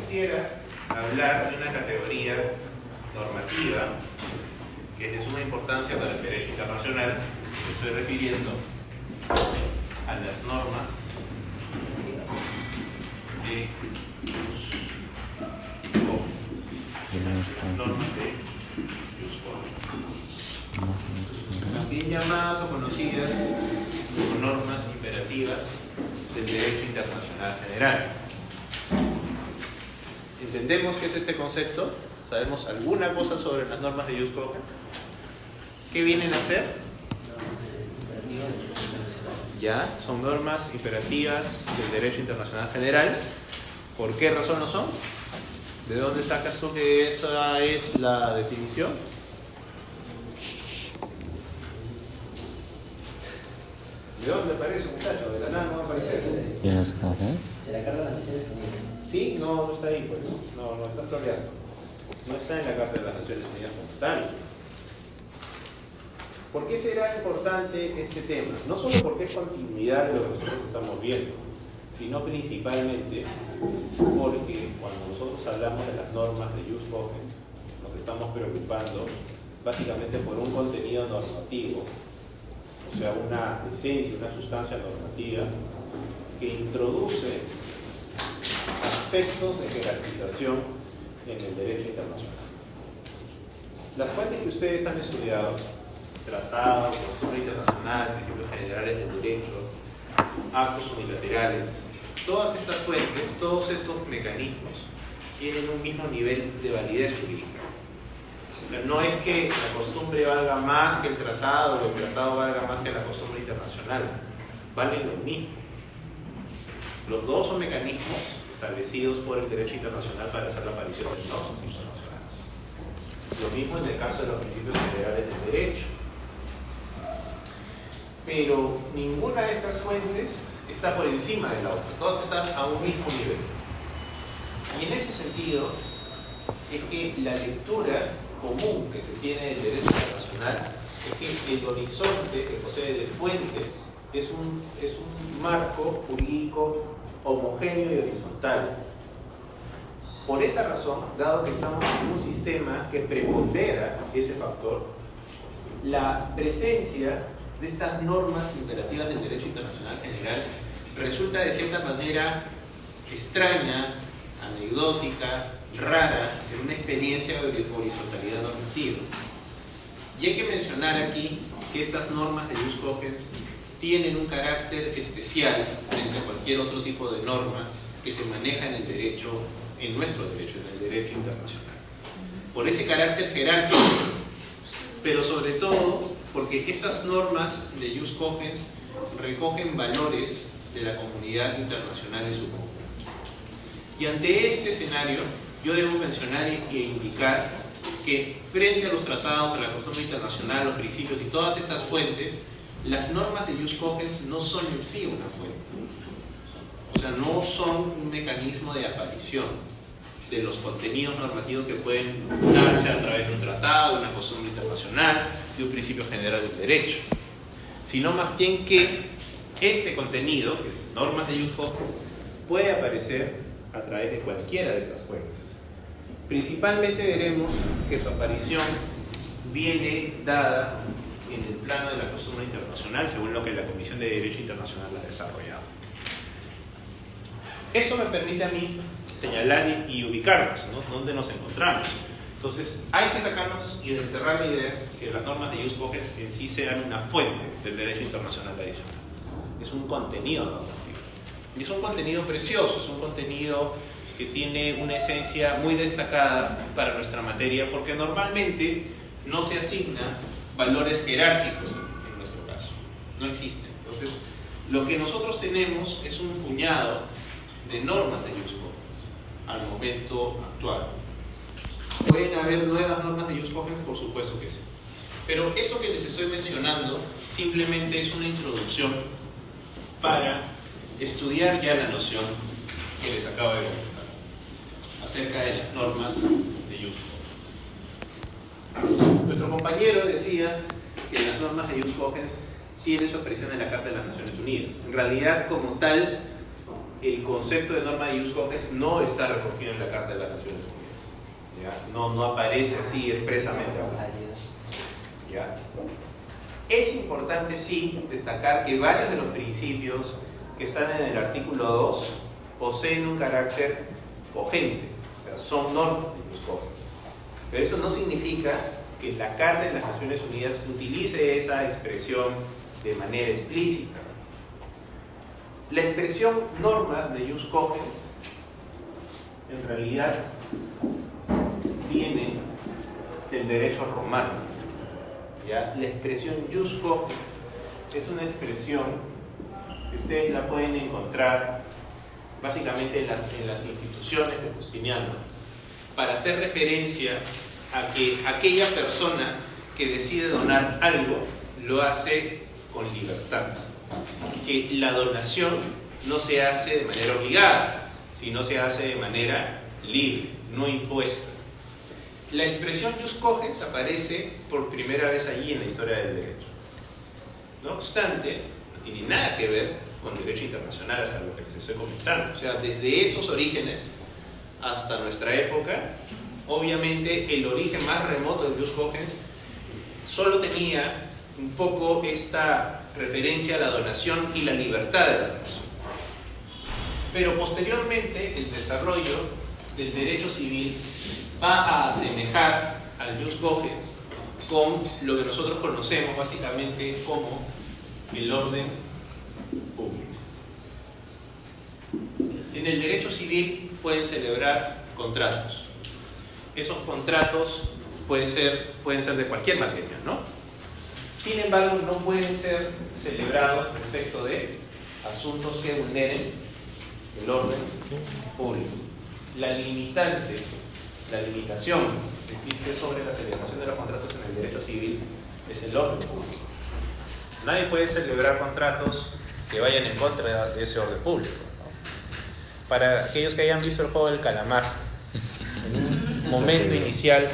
quisiera hablar de una categoría normativa que es de suma importancia para el derecho internacional. Me estoy refiriendo a las normas de también llamadas o conocidas como normas imperativas del derecho internacional general. ¿Entendemos qué es este concepto? ¿Sabemos alguna cosa sobre las normas de jus cogens? ¿Qué vienen a ser? Ya, son normas imperativas del derecho internacional general. ¿Por qué razón lo son? ¿De dónde sacas tú que esa es la definición? ¿De dónde aparece, muchacho? De la nada no va a aparecer. ¿Y los cogens? De la Carta de las Naciones Unidas. Sí, no está ahí, pues. No está floreando. No está en la Carta de las Naciones Unidas como tal. ¿Por qué será importante este tema? No solo porque es continuidad de lo que nosotros estamos viendo, sino principalmente porque cuando nosotros hablamos de las normas de jus cogens, nos estamos preocupando básicamente por un contenido normativo, o sea, una esencia, una sustancia normativa que introduce aspectos de jerarquización en el derecho internacional. Las fuentes que ustedes han estudiado, tratados, costumbre internacional, principios generales del derecho, actos unilaterales, todas estas fuentes, todos estos mecanismos tienen un mismo nivel de validez jurídica. O sea, no es que la costumbre valga más que el tratado o el tratado valga más que la costumbre internacional, valen lo mismo. Los dos son mecanismos establecidos por el derecho internacional para hacer la aparición de normas internacionales. Lo mismo en el caso de los principios generales del derecho. Pero ninguna de estas fuentes está por encima de la otra, todas están a un mismo nivel. Y en ese sentido es que la lectura común que se tiene del derecho internacional es que el horizonte que posee de fuentes es un marco jurídico homogéneo y horizontal. Por esta razón, dado que estamos en un sistema que prepondera ese factor, la presencia de estas normas imperativas del derecho internacional general resulta de cierta manera extraña, anecdótica, rara en una experiencia de horizontalidad normativa. Y hay que mencionar aquí que estas normas de jus cogens tienen un carácter especial frente a cualquier otro tipo de norma que se maneja en el derecho, en nuestro derecho, en el derecho internacional. Por ese carácter jerárquico, pero sobre todo porque estas normas de jus cogens recogen valores de la comunidad internacional en su conjunto. Y ante este escenario, yo debo mencionar e indicar que frente a los tratados de la costumbre internacional, los principios y todas estas fuentes, las normas de jus cogens no son en sí una fuente. O sea, no son un mecanismo de aparición de los contenidos normativos que pueden darse a través de un tratado, de una costumbre internacional, de un principio general del derecho, sino más bien que este contenido, que es normas de jus cogens, puede aparecer a través de cualquiera de estas fuentes. Principalmente veremos que su aparición viene dada en el plano de la costumbre internacional, según lo que la Comisión de Derecho Internacional ha desarrollado. Eso me permite a mí señalar y ubicarnos, ¿no? ¿Dónde nos encontramos? Entonces, hay que sacarnos y desterrar la idea que las normas de jus cogens en sí sean una fuente del derecho internacional adicional. Es un contenido normativo. Y es un contenido precioso, es un contenido que tiene una esencia muy destacada para nuestra materia, porque normalmente no se asigna valores jerárquicos en nuestro caso. No existen. Entonces, lo que nosotros tenemos es un puñado de normas de jus cogens al momento actual. ¿Pueden haber nuevas normas de jus cogens? Por supuesto que sí. Pero esto que les estoy mencionando simplemente es una introducción para estudiar ya la noción que les acabo de comentar acerca de las normas de jus cogens. Nuestro compañero decía que las normas de jus cogens tienen su aparición en la Carta de las Naciones Unidas. En realidad, como tal, el concepto de norma de ius cogens no está recogido en la Carta de las Naciones Unidas. ¿Ya? No aparece así expresamente hablado. ¿Ya? Es importante, sí, destacar que varios de los principios que están en el artículo 2 poseen un carácter cogente, o sea, son normas de ius cogens. Pero eso no significa que la Carta de las Naciones Unidas utilice esa expresión de manera explícita. La expresión norma de ius cogens en realidad viene del derecho romano. ¿Ya? La expresión ius cogens es una expresión que ustedes la pueden encontrar básicamente en las instituciones de Justiniano para hacer referencia a que aquella persona que decide donar algo lo hace con libertad, que la donación no se hace de manera obligada, sino se hace de manera libre, no impuesta. La expresión ius cogens aparece por primera vez allí en la historia del derecho. No obstante, no tiene nada que ver con derecho internacional, hasta lo que les estoy comentando. O sea, desde esos orígenes hasta nuestra época, obviamente el origen más remoto del ius cogens solo tenía un poco esta referencia a la donación y la libertad de la donación. Pero posteriormente el desarrollo del derecho civil va a asemejar al ius cogens con lo que nosotros conocemos básicamente como el orden público. En el derecho civil pueden celebrar contratos. Esos contratos pueden ser de cualquier materia, ¿no? Sin embargo, no pueden ser celebrados respecto de asuntos que vulneren el orden público. La limitación que existe sobre la celebración de los contratos en el derecho civil es el orden público. Nadie puede celebrar contratos que vayan en contra de ese orden público, ¿no? Para aquellos que hayan visto el juego del calamar, en un momento inicial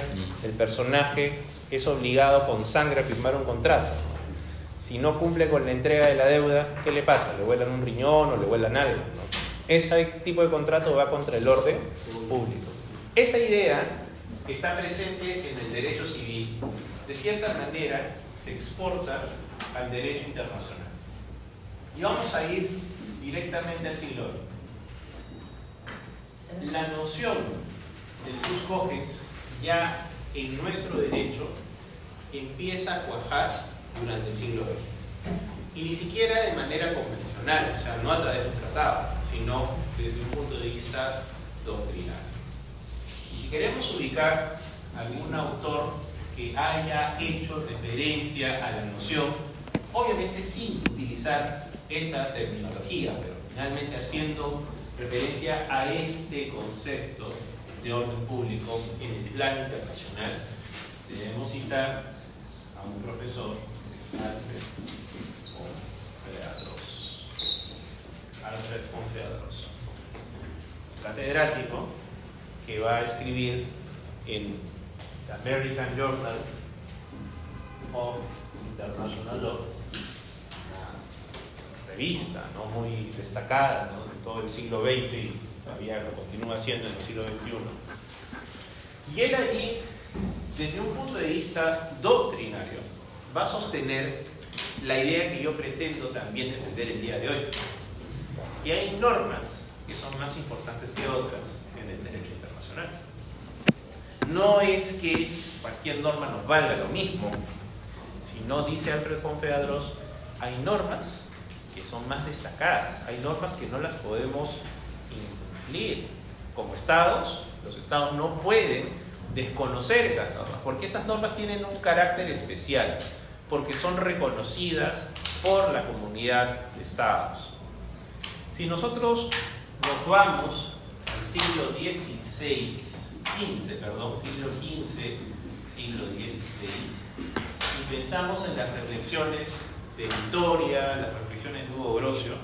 el personaje es obligado con sangre a firmar un contrato. Si no cumple con la entrega de la deuda, ¿qué le pasa? ¿Le vuelan un riñón o le vuelan algo? ¿No? Ese tipo de contrato va contra el orden público. Esa idea que está presente en el derecho civil, de cierta manera, se exporta al derecho internacional. Y vamos a ir directamente al siglo XX. La noción del ius cogens ya en nuestro derecho empieza a cuajar durante el siglo XX. Y ni siquiera de manera convencional, o sea, no a través de un tratado, sino desde un punto de vista doctrinario. Y si queremos ubicar algún autor que haya hecho referencia a la noción, obviamente sin utilizar esa terminología, pero finalmente haciendo referencia a este concepto de orden público en el plano internacional, debemos citar a un profesor, Alfred Fonfreadros, catedrático que va a escribir en The American Journal of International Law, una revista, ¿no?, muy destacada, ¿no?, de todo el siglo XX y todavía lo continúa haciendo en el siglo XXI. Y él allí, desde un punto de vista doctrinario, va a sostener la idea que yo pretendo también defender el día de hoy. Y hay normas que son más importantes que otras en el derecho internacional. No es que cualquier norma nos valga lo mismo, sino, dice Alfred Fonfreadros, hay normas que son más destacadas, hay normas que no las podemos incumplir. Como estados, los estados no pueden desconocer esas normas, porque esas normas tienen un carácter especial, porque son reconocidas por la comunidad de estados. Si nosotros nos vamos al siglo XVI, siglo XVI, y pensamos en las reflexiones de Vitoria, las reflexiones de Hugo Grocio,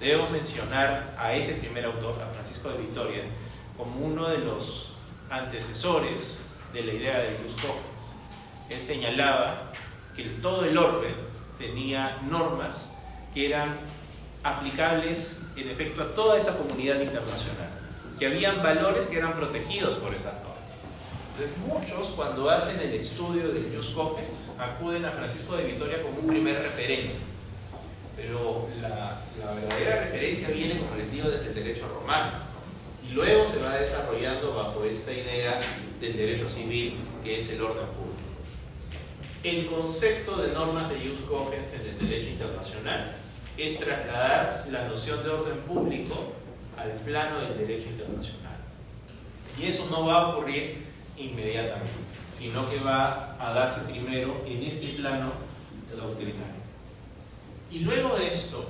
debemos mencionar a ese primer autor, a Francisco de Vitoria, como uno de los antecesores de la idea de ius cogens. Él señalaba que todo el orden tenía normas que eran aplicables en efecto a toda esa comunidad internacional, que habían valores que eran protegidos por esas normas. Entonces, muchos, cuando hacen el estudio del Jus Cogens, acuden a Francisco de Vitoria como un primer referente, pero la verdadera referencia viene, como les digo, desde el derecho romano, y luego se va desarrollando bajo esta idea del derecho civil, que es el orden público. El concepto de normas de Jus Cogens en el derecho internacional es trasladar la noción de orden público al plano del derecho internacional. Y eso no va a ocurrir inmediatamente, sino que va a darse primero en este plano doctrinario. Y luego de esto,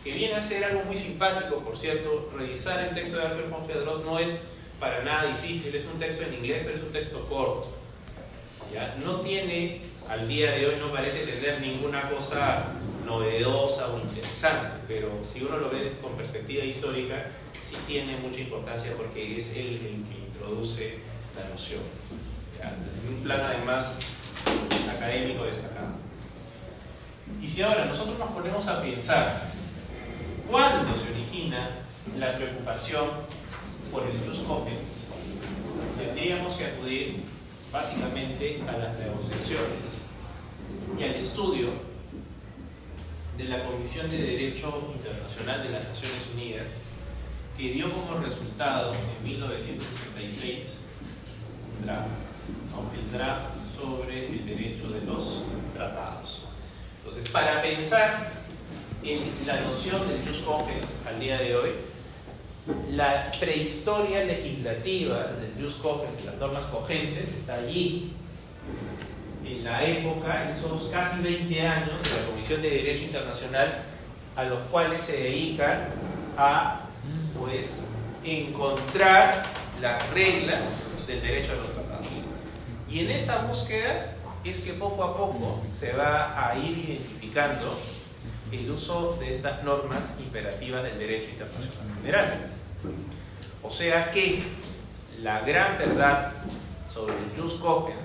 que viene a ser algo muy simpático, por cierto, revisar el texto de Alfred von Fedros no es para nada difícil, es un texto en inglés, pero es un texto corto. ¿Ya? No tiene, al día de hoy no parece tener ninguna cosa novedosa o interesante, pero si uno lo ve con perspectiva histórica, sí tiene mucha importancia porque es él el que introduce la noción, ¿ya? En un plano además académico destacado. Y si ahora nosotros nos ponemos a pensar cuándo se origina la preocupación por el Jus Cogens, tendríamos que acudir básicamente a las negociaciones y al estudio de la Comisión de Derecho Internacional de las Naciones Unidas, que dio como resultado en 1966 el draft sobre el derecho de los tratados. Entonces, para pensar en la noción del Jus Cogens al día de hoy, la prehistoria legislativa del Jus Cogens, de las normas cogentes, está allí. En la época, en esos casi 20 años de la Comisión de Derecho Internacional, a los cuales se dedican a encontrar las reglas del derecho a los tratados. Y en esa búsqueda es que poco a poco se va a ir identificando el uso de estas normas imperativas del derecho internacional general. O sea que la gran verdad sobre el Jus Cogens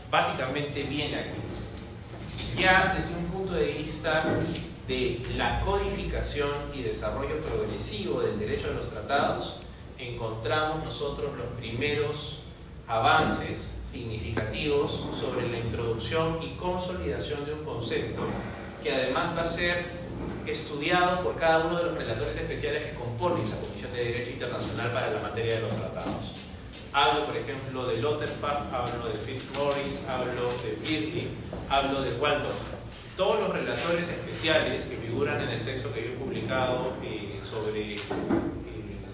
básicamente viene aquí, ya desde un punto de vista de la codificación y desarrollo progresivo del derecho a los tratados. Encontramos nosotros los primeros avances significativos sobre la introducción y consolidación de un concepto que además va a ser estudiado por cada uno de los relatores especiales que componen la Comisión de Derecho Internacional para la materia de los tratados. Hablo, por ejemplo, de Lauterpacht, hablo de Fitzmaurice, hablo de Birley, hablo de Waldorf. Todos los relatores especiales que figuran en el texto que yo he publicado sobre el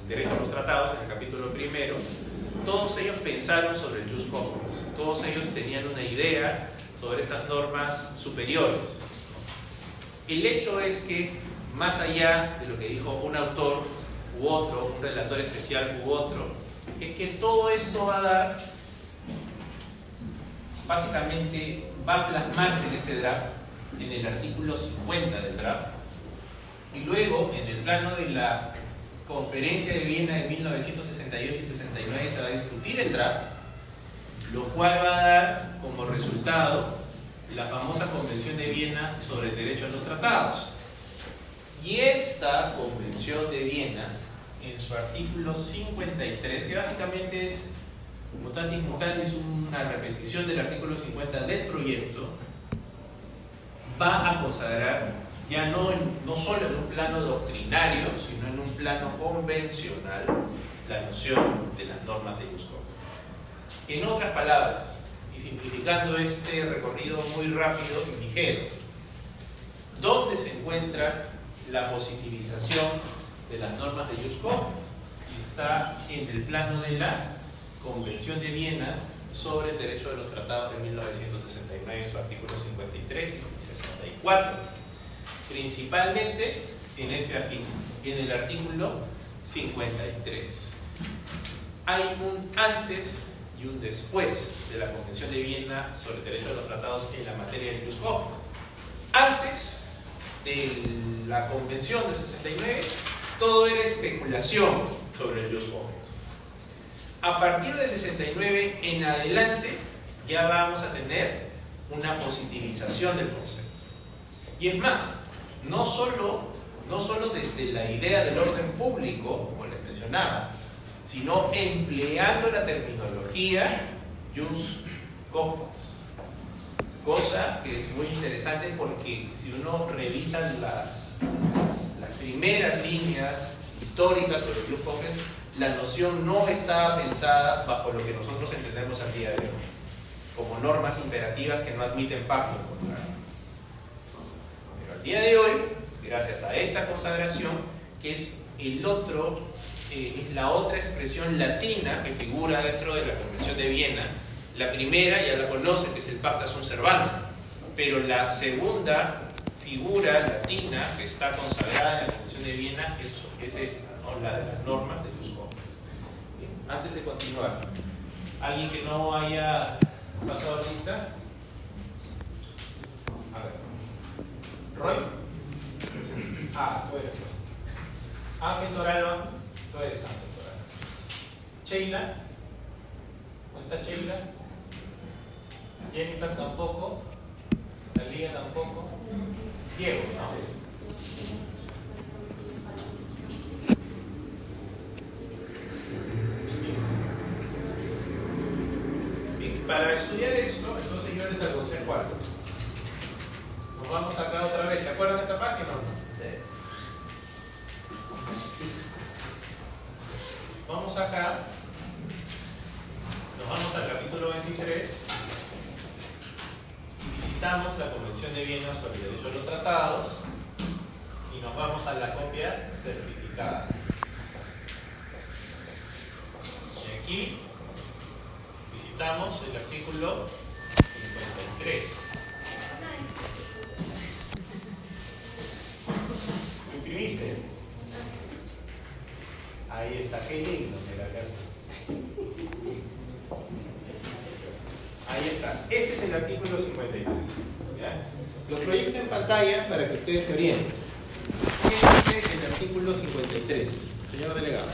derecho a los tratados, en el capítulo primero, todos ellos pensaron sobre el Jus Cogens, todos ellos tenían una idea sobre estas normas superiores. El hecho es que, más allá de lo que dijo un autor u otro, un relator especial u otro, es que todo esto va a dar, básicamente va a plasmarse en este draft, en el artículo 50 del draft, y luego en el plano de la Conferencia de Viena de 1968 y 69 se va a discutir el draft, lo cual va a dar como resultado la famosa Convención de Viena sobre el derecho a los tratados. Y esta Convención de Viena, en su artículo 53, que básicamente es mutatis mutandis, una repetición del artículo 50 del proyecto, va a consagrar ya no solo en un plano doctrinario, sino en un plano convencional, la noción de las normas de Jus Cogens. En otras palabras, y simplificando este recorrido muy rápido y ligero, ¿dónde se encuentra la positivización de las normas de Jus Cogens? Está en el plano de la Convención de Viena sobre el derecho de los tratados de 1969, en su artículo 53 y 64. Principalmente en este artículo, en el artículo 53. Hay un antes y un después de la Convención de Viena sobre el derecho de los tratados en la materia de Jus Cogens. Antes de la Convención del 69, todo era especulación sobre el Jus Cogens. A partir del 69 en adelante ya vamos a tener una positivización del concepto. Y es más, no solo no solo desde la idea del orden público, como les mencionaba, sino empleando la terminología jus cogens. Cosa que es muy interesante porque si uno revisa las primeras líneas históricas sobre jus cogens, la noción no estaba pensada bajo lo que nosotros entendemos al día de hoy, como normas imperativas que no admiten pacto en contrario. Pero al día de hoy, gracias a esta consagración, que es es la otra expresión latina que figura dentro de la Convención de Viena. La primera ya la conocen, que es el Pacta Sunt Servanda, pero la segunda figura latina que está consagrada en la Convención de Viena es esta, ¿no? La de las normas de jus cogens. Bien, antes de continuar, ¿alguien que no haya pasado lista? A ver. ¿Roy? Tú eres Roy. Ángel Torano, tú eres Ángel Torano. Sheila, ¿no está Sheila? Jennifer tampoco. Talía tampoco. Diego, ¿no? Bien, para estudiar esto, entonces yo les aconsejo algo. Nos vamos acá otra vez. ¿Se acuerdan de esa página o no? Sí. Vamos acá, nos vamos al capítulo 23 y visitamos la Convención de Viena sobre el derecho a los tratados y nos vamos a la copia certificada. Y aquí visitamos el artículo 53. ¿Lo imprimiste? Ahí está, qué lindo de la casa. Ahí está. Este es el artículo 53. ¿Ya? Lo proyecto en pantalla para que ustedes se orienten. ¿Qué dice el artículo 53? Señor delegado.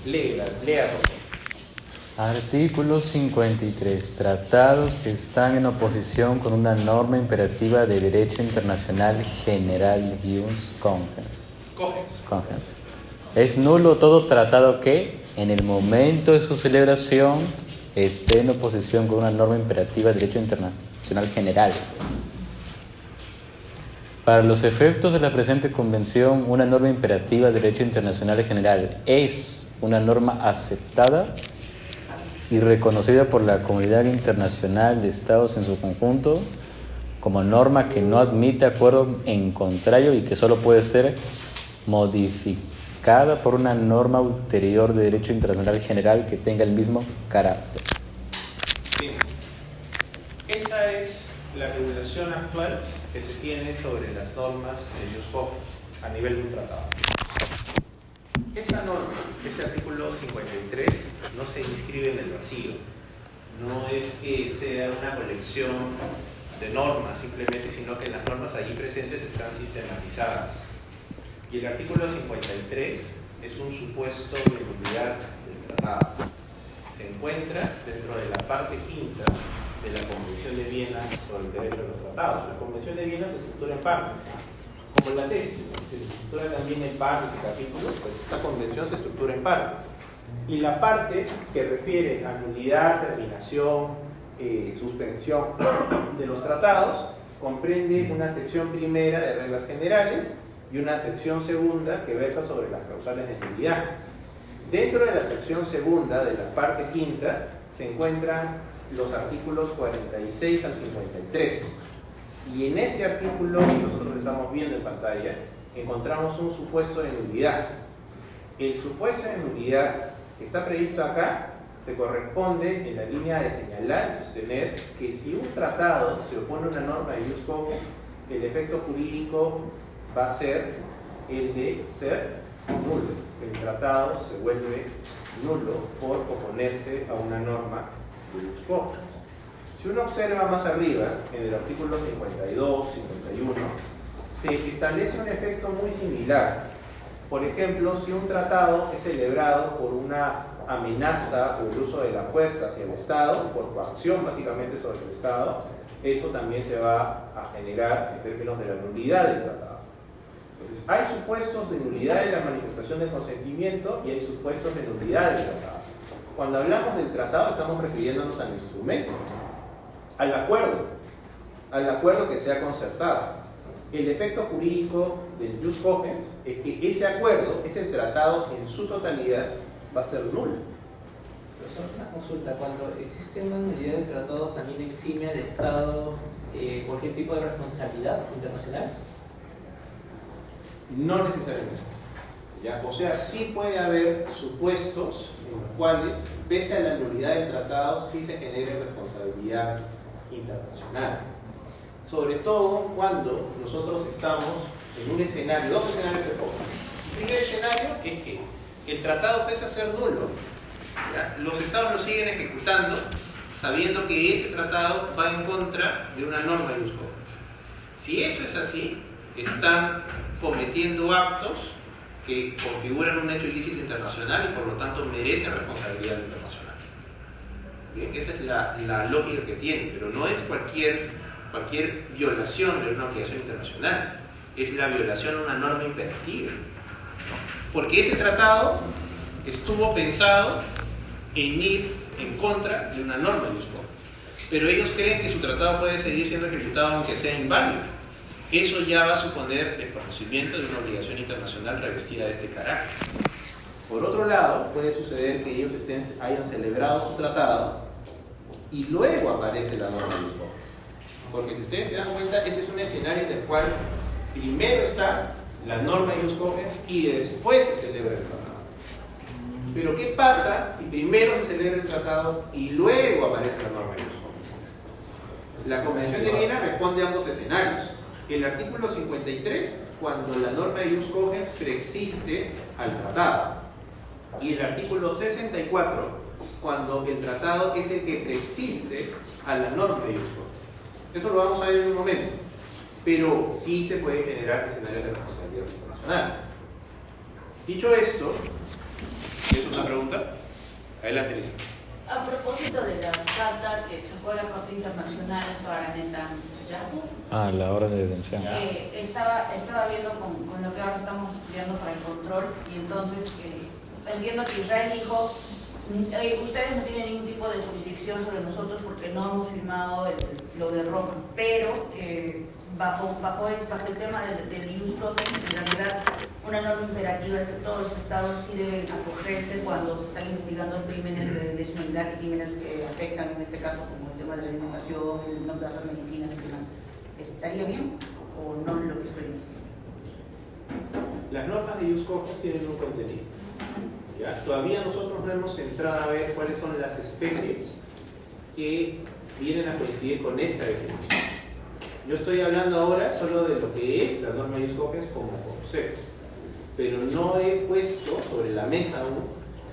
Lea, por favor. Artículo 53. Tratados que están en oposición con una norma imperativa de derecho internacional general jus cogens. Es nulo todo tratado que, en el momento de su celebración, esté en oposición con una norma imperativa de derecho internacional general. Para los efectos de la presente convención, una norma imperativa de derecho internacional general es una norma aceptada y reconocida por la comunidad internacional de estados en su conjunto como norma que no admite acuerdo en contrario y que solo puede ser modificada por una norma ulterior de derecho internacional general que tenga el mismo carácter. Bien. Esa es la regulación actual que se tiene sobre las normas de jus cogens a nivel de un tratado. Esta norma, este artículo 53, no se inscribe en el vacío. No es que sea una colección de normas simplemente, sino que las normas allí presentes están sistematizadas. Y el artículo 53 es un supuesto de nulidad del tratado. Se encuentra dentro de la parte quinta de la Convención de Viena sobre el derecho a los tratados. La Convención de Viena se estructura en partes, como la tesis, ¿no? Se estructura también en partes y capítulos, pues esta convención se estructura en partes. Y la parte que refiere a nulidad, terminación, suspensión de los tratados comprende una sección primera de reglas generales y una sección segunda que versa sobre las causales de nulidad. Dentro de la sección segunda de la parte quinta se encuentran los artículos 46 al 53. Y en ese artículo que nosotros estamos viendo en pantalla encontramos un supuesto de nulidad. El supuesto de nulidad que está previsto acá se corresponde en la línea de señalar y sostener que si un tratado se opone a una norma de jus cogens, el efecto jurídico va a ser el de ser nulo. El tratado se vuelve nulo por oponerse a una norma de jus cogens. Si uno observa más arriba, en el artículo 52, 51, se establece un efecto muy similar. Por ejemplo, si un tratado es celebrado por una amenaza o el uso de la fuerza hacia el Estado, por coacción básicamente sobre el Estado, eso también se va a generar en términos de la nulidad del tratado. Entonces, hay supuestos de nulidad de la manifestación del consentimiento y hay supuestos de nulidad del tratado. Cuando hablamos del tratado estamos refiriéndonos al instrumento, al acuerdo que se ha concertado. El efecto jurídico del jus cogens es que ese acuerdo, ese tratado en su totalidad va a ser nulo. Profesor, una consulta. Cuando existe una nulidad del tratado, ¿también exime al Estado cualquier tipo de responsabilidad internacional? No necesariamente. ¿Ya? O sea, sí puede haber supuestos en los cuales, pese a la nulidad del tratado, sí se genere responsabilidad internacional. Sobre todo cuando nosotros estamos en un escenario, dos escenarios de poco. El primer escenario es que el tratado, pese a ser nulo, ¿ya? Los estados lo siguen ejecutando sabiendo que ese tratado va en contra de una norma de jus cogens. Si eso es así, están cometiendo actos que configuran un hecho ilícito internacional y por lo tanto merecen responsabilidad internacional. ¿Bien? Esa es la lógica que tiene, pero no es cualquier violación de una obligación internacional, es la violación de una norma imperativa. Porque ese tratado estuvo pensado en ir en contra de una norma de jus cogens, pero ellos creen que su tratado puede seguir siendo ejecutado aunque sea inválido. Eso ya va a suponer el conocimiento de una obligación internacional revestida de este carácter. Por otro lado, puede suceder que ellos hayan celebrado su tratado y luego aparece la norma de jus cogens. Porque si ustedes se dan cuenta, este es un escenario en el cual primero está la norma de jus cogens y después se celebra el tratado. Pero ¿qué pasa si primero se celebra el tratado y luego aparece la norma de jus cogens? La Convención de Viena responde a ambos escenarios. El artículo 53, cuando la norma de jus cogens preexiste al tratado. Y el artículo 64, cuando el tratado es el que preexiste a la norma de jus cogens. Eso lo vamos a ver en un momento. Pero sí se puede generar escenarios de responsabilidad internacional. Dicho esto, ¿tienes una pregunta? Adelante, Lisa. A propósito de la carta que sacó la Corte Internacional para Netanyahu, La orden de detención. estaba viendo con lo que ahora estamos estudiando para el control, y entonces entiendo que Israel dijo: ustedes no tienen ningún tipo de jurisdicción sobre nosotros porque no hemos firmado lo de Roma, pero bajo el tema del jus cogens, en realidad una norma imperativa es que todos los estados sí deben acogerse cuando se están investigando crímenes de lesionalidad y crímenes que afectan, en este caso, como el tema de la alimentación, el no trazar medicinas y demás. ¿Estaría bien o no lo que estoy investigando? Las normas de jus cogens tienen un contenido. ¿Ya? Todavía nosotros no hemos entrado a ver cuáles son las especies que vienen a coincidir con esta definición. Yo estoy hablando ahora solo de lo que es la norma de jus cogens como concepto, pero no he puesto sobre la mesa aún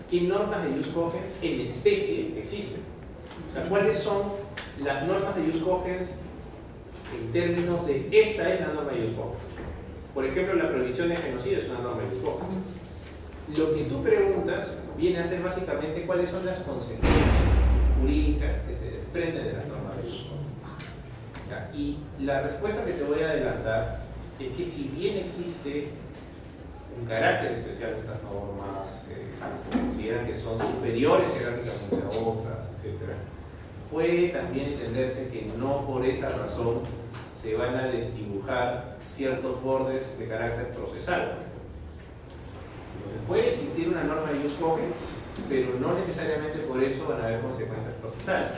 qué normas de jus cogens en especie existen. O sea, cuáles son las normas de jus cogens en términos de esta es la norma de jus cogens. Por ejemplo, la prohibición de genocidio es una norma de jus cogens. Lo que tú preguntas viene a ser básicamente cuáles son las consecuencias jurídicas que se desprenden de las normas de jus cogens. Y la respuesta que te voy a adelantar es que si bien existe un carácter especial de estas normas, consideran que son superiores jerárquicamente a otras, etc., puede también entenderse que no por esa razón se van a desdibujar ciertos bordes de carácter procesal. Entonces, puede existir una norma de jus cogens, pero no necesariamente por eso van a haber consecuencias procesales.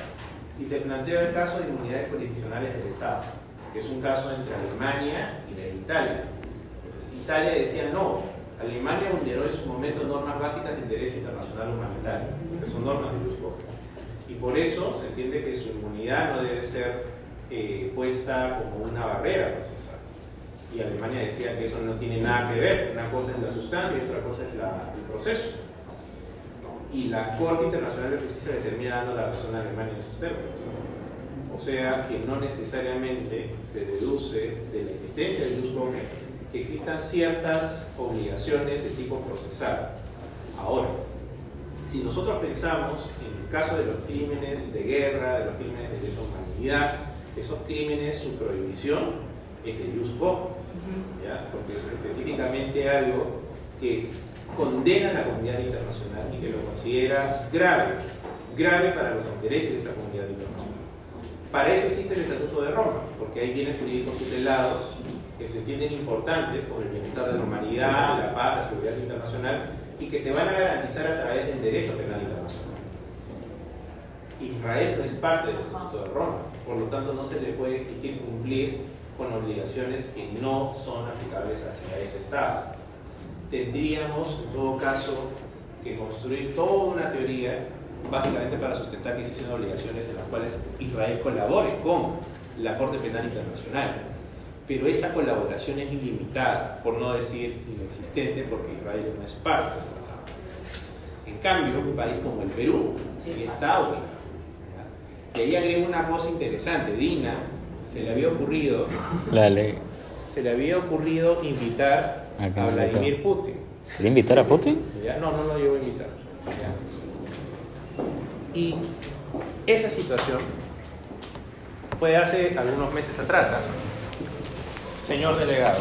Y te planteo el caso de inmunidades jurisdiccionales del Estado, que es un caso entre Alemania y la Italia. Entonces, Italia decía no, Alemania vulneró en su momento normas básicas del derecho internacional humanitario, que son normas de jus cogens. Y por eso se entiende que su inmunidad no debe ser puesta como una barrera procesal. Y Alemania decía que eso no tiene nada que ver, una cosa es la sustancia y otra cosa es el proceso. Y la Corte Internacional de Justicia le termina dando la razón a Alemania en esos términos. O sea que no necesariamente se deduce de la existencia de jus cogens que existan ciertas obligaciones de tipo procesal. Ahora, si nosotros pensamos en el caso de los crímenes de guerra, de los crímenes de lesa humanidad, esos crímenes, su prohibición es de jus cogens, ¿ya? Porque es específicamente algo que condena a la comunidad internacional y que lo considera grave para los intereses de esa comunidad internacional. Para eso existe el Estatuto de Roma, porque hay bienes jurídicos tutelados que se entienden importantes por el bienestar de la humanidad, la paz, la seguridad internacional, y que se van a garantizar a través del derecho penal internacional. Israel no es parte del Estatuto de Roma, por lo tanto no se le puede exigir cumplir con obligaciones que no son aplicables hacia ese Estado. Tendríamos, en todo caso, que construir toda una teoría, básicamente para sustentar que existen obligaciones en las cuales Israel colabore con la Corte Penal Internacional. Pero esa colaboración es ilimitada, por no decir inexistente, porque Israel no es parte del tratado. En cambio, un país como el Perú sí está obligado. Y ahí agrego una cosa interesante. Dina se le había ocurrido invitar a Vladimir Putin. ¿Quería invitar a Putin? ¿Ya? No lo llevo a invitar. ¿Ya? Y esa situación fue hace algunos meses atrás. Señor delegado,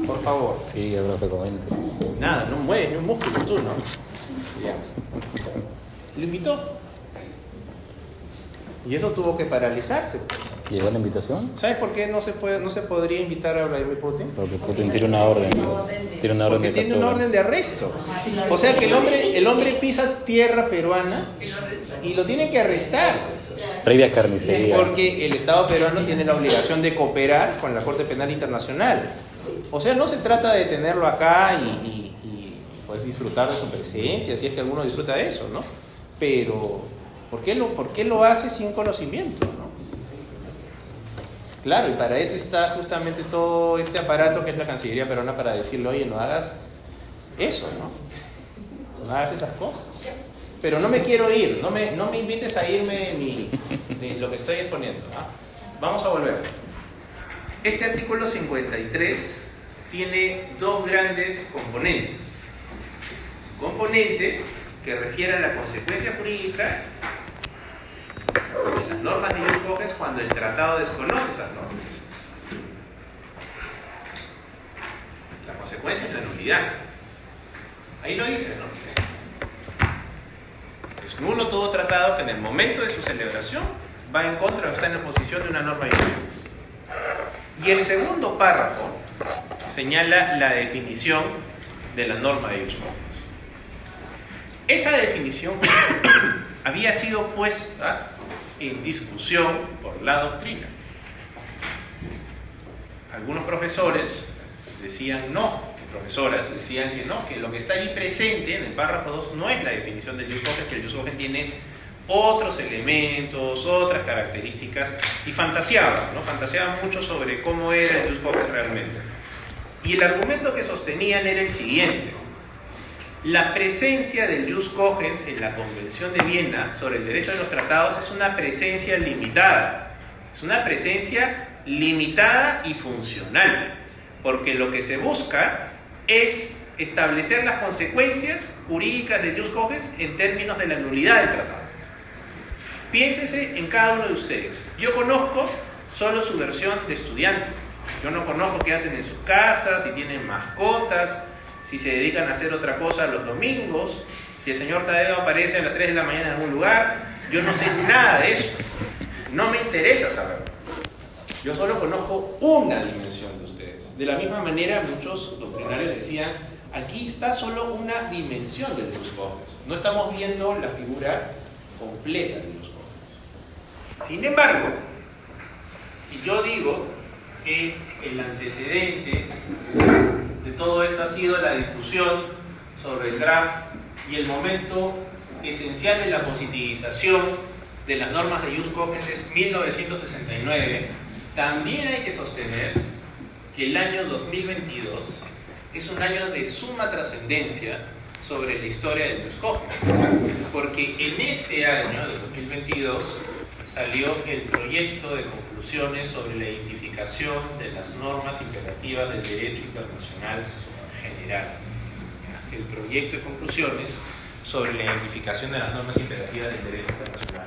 por favor. Sí, yo creo que comente. Nada, no mueves ni un músculo tú, ¿no? Ya. Lo invitó. Y eso tuvo que paralizarse, pues. ¿Llegó la invitación? ¿Sabes por qué no se podría invitar a Vladimir Putin? Porque Putin tiene una orden. Tiene una orden Porque de tiene captura. una orden de arresto. O sea que el hombre pisa tierra peruana y lo tiene que arrestar. Previa carnicería. Porque el Estado peruano tiene la obligación de cooperar con la Corte Penal Internacional. O sea, no se trata de tenerlo acá y pues disfrutar de su presencia, si es que alguno disfruta de eso, ¿no? Pero, ¿por qué lo hace sin conocimiento, no? Claro, y para eso está justamente todo este aparato que es la Cancillería peruana para decirle, oye, no hagas eso, ¿no? No hagas esas cosas. Pero no me quiero ir, no me invites a irme de lo que estoy exponiendo, ¿ah? Vamos a volver. Este artículo 53 tiene dos grandes componentes. Componente que refiere a la consecuencia jurídica de las normas de jus cogens cuando el tratado desconoce esas normas. La consecuencia es la nulidad. Ahí lo dice, ¿no? Es nulo todo tratado que en el momento de su celebración va en contra o está en oposición de una norma de jus cogens. Y el segundo párrafo señala la definición de la norma de jus cogens. Esa definición había sido puesta en discusión por la doctrina. Algunos profesores decían no, profesoras decían que no, que lo que está allí presente en el párrafo 2 no es la definición del jus cogens, que el jus cogens tiene otros elementos, otras características, y fantaseaban mucho sobre cómo era el jus cogens realmente. Y el argumento que sostenían era el siguiente: la presencia del jus cogens en la Convención de Viena sobre el derecho de los tratados es una presencia limitada. Es una presencia limitada y funcional, porque lo que se busca es establecer las consecuencias jurídicas del jus cogens en términos de la nulidad del tratado. Piénsese en cada uno de ustedes. Yo conozco solo su versión de estudiante. Yo no conozco qué hacen en sus casas, si tienen mascotas, si se dedican a hacer otra cosa los domingos, si el señor Tadeo aparece a las 3 de la mañana en algún lugar. Yo no sé nada de eso. No me interesa saberlo. Yo solo conozco una dimensión de ustedes. De la misma manera, muchos doctrinarios decían, aquí está solo una dimensión del jus cogens. No estamos viendo la figura completa del jus cogens. Sin embargo, si yo digo que el antecedente de todo esto ha sido la discusión sobre el draft y el momento esencial de la positivización de las normas de jus cogens es 1969, también hay que sostener que el año 2022 es un año de suma trascendencia sobre la historia del jus cogens, porque en este año de 2022 salió el proyecto de conclusiones sobre la identificación de las normas imperativas del derecho internacional general. El proyecto de conclusiones sobre la identificación de las normas imperativas del derecho internacional.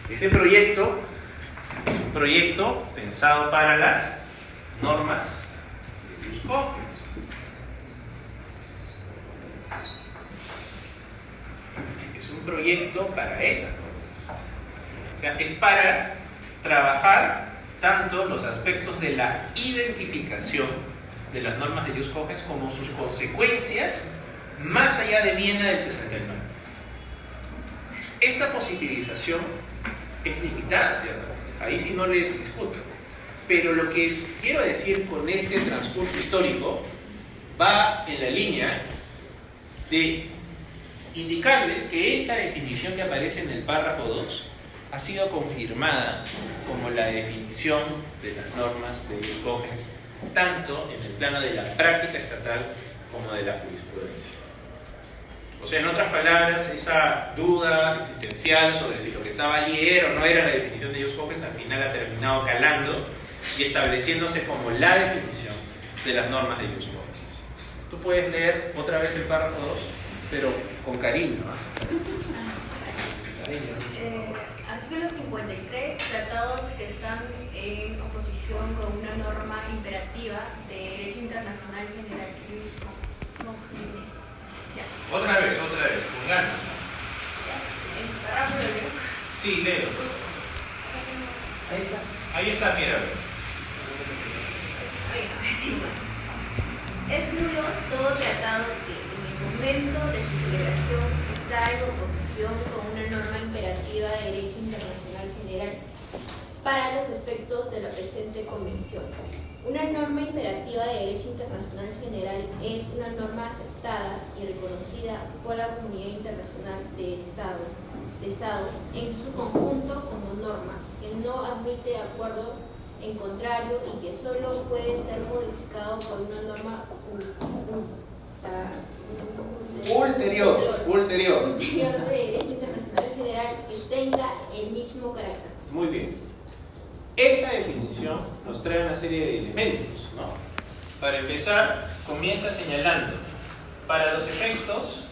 Ese proyecto es un un proyecto pensado para las normas de Jus Cogens. Es un proyecto para esas normas. O sea, es para trabajar tanto los aspectos de la identificación de las normas de Jus Cogens como sus consecuencias más allá de Viena del 69. Esta positivización es limitada, ¿cierto? Ahí sí no les discuto. Pero lo que quiero decir con este transcurso histórico va en la línea de indicarles que esta definición que aparece en el párrafo 2 ha sido confirmada como la definición de las normas de Jus Cogens, tanto en el plano de la práctica estatal como de la jurisprudencia. O sea, en otras palabras, esa duda existencial sobre si lo que estaba allí era o no era la definición de Jus Cogens al final ha terminado calando y estableciéndose como la definición de las normas de Jus Cogens. Tú puedes leer otra vez el párrafo 2, pero con cariño, Artículo 53, tratados que están en oposición con una norma imperativa de derecho internacional general. Otra vez, con ganas. ¿El párrafo lo leo? Sí, leo. Ahí está. Ahí está, mira. Es nulo todo tratado que en el momento de su celebración está en oposición con una norma imperativa de derecho internacional general para los efectos de la presente convención. Una norma imperativa de derecho internacional general es una norma aceptada y reconocida por la comunidad internacional de estados en su conjunto como norma, que no admite acuerdo en contrario y que solo puede ser modificado por una norma ulterior de derecho internacional general que tenga el mismo carácter. Muy bien. Esa definición nos trae una serie de elementos, ¿no? Para empezar, comienza señalando, para los efectos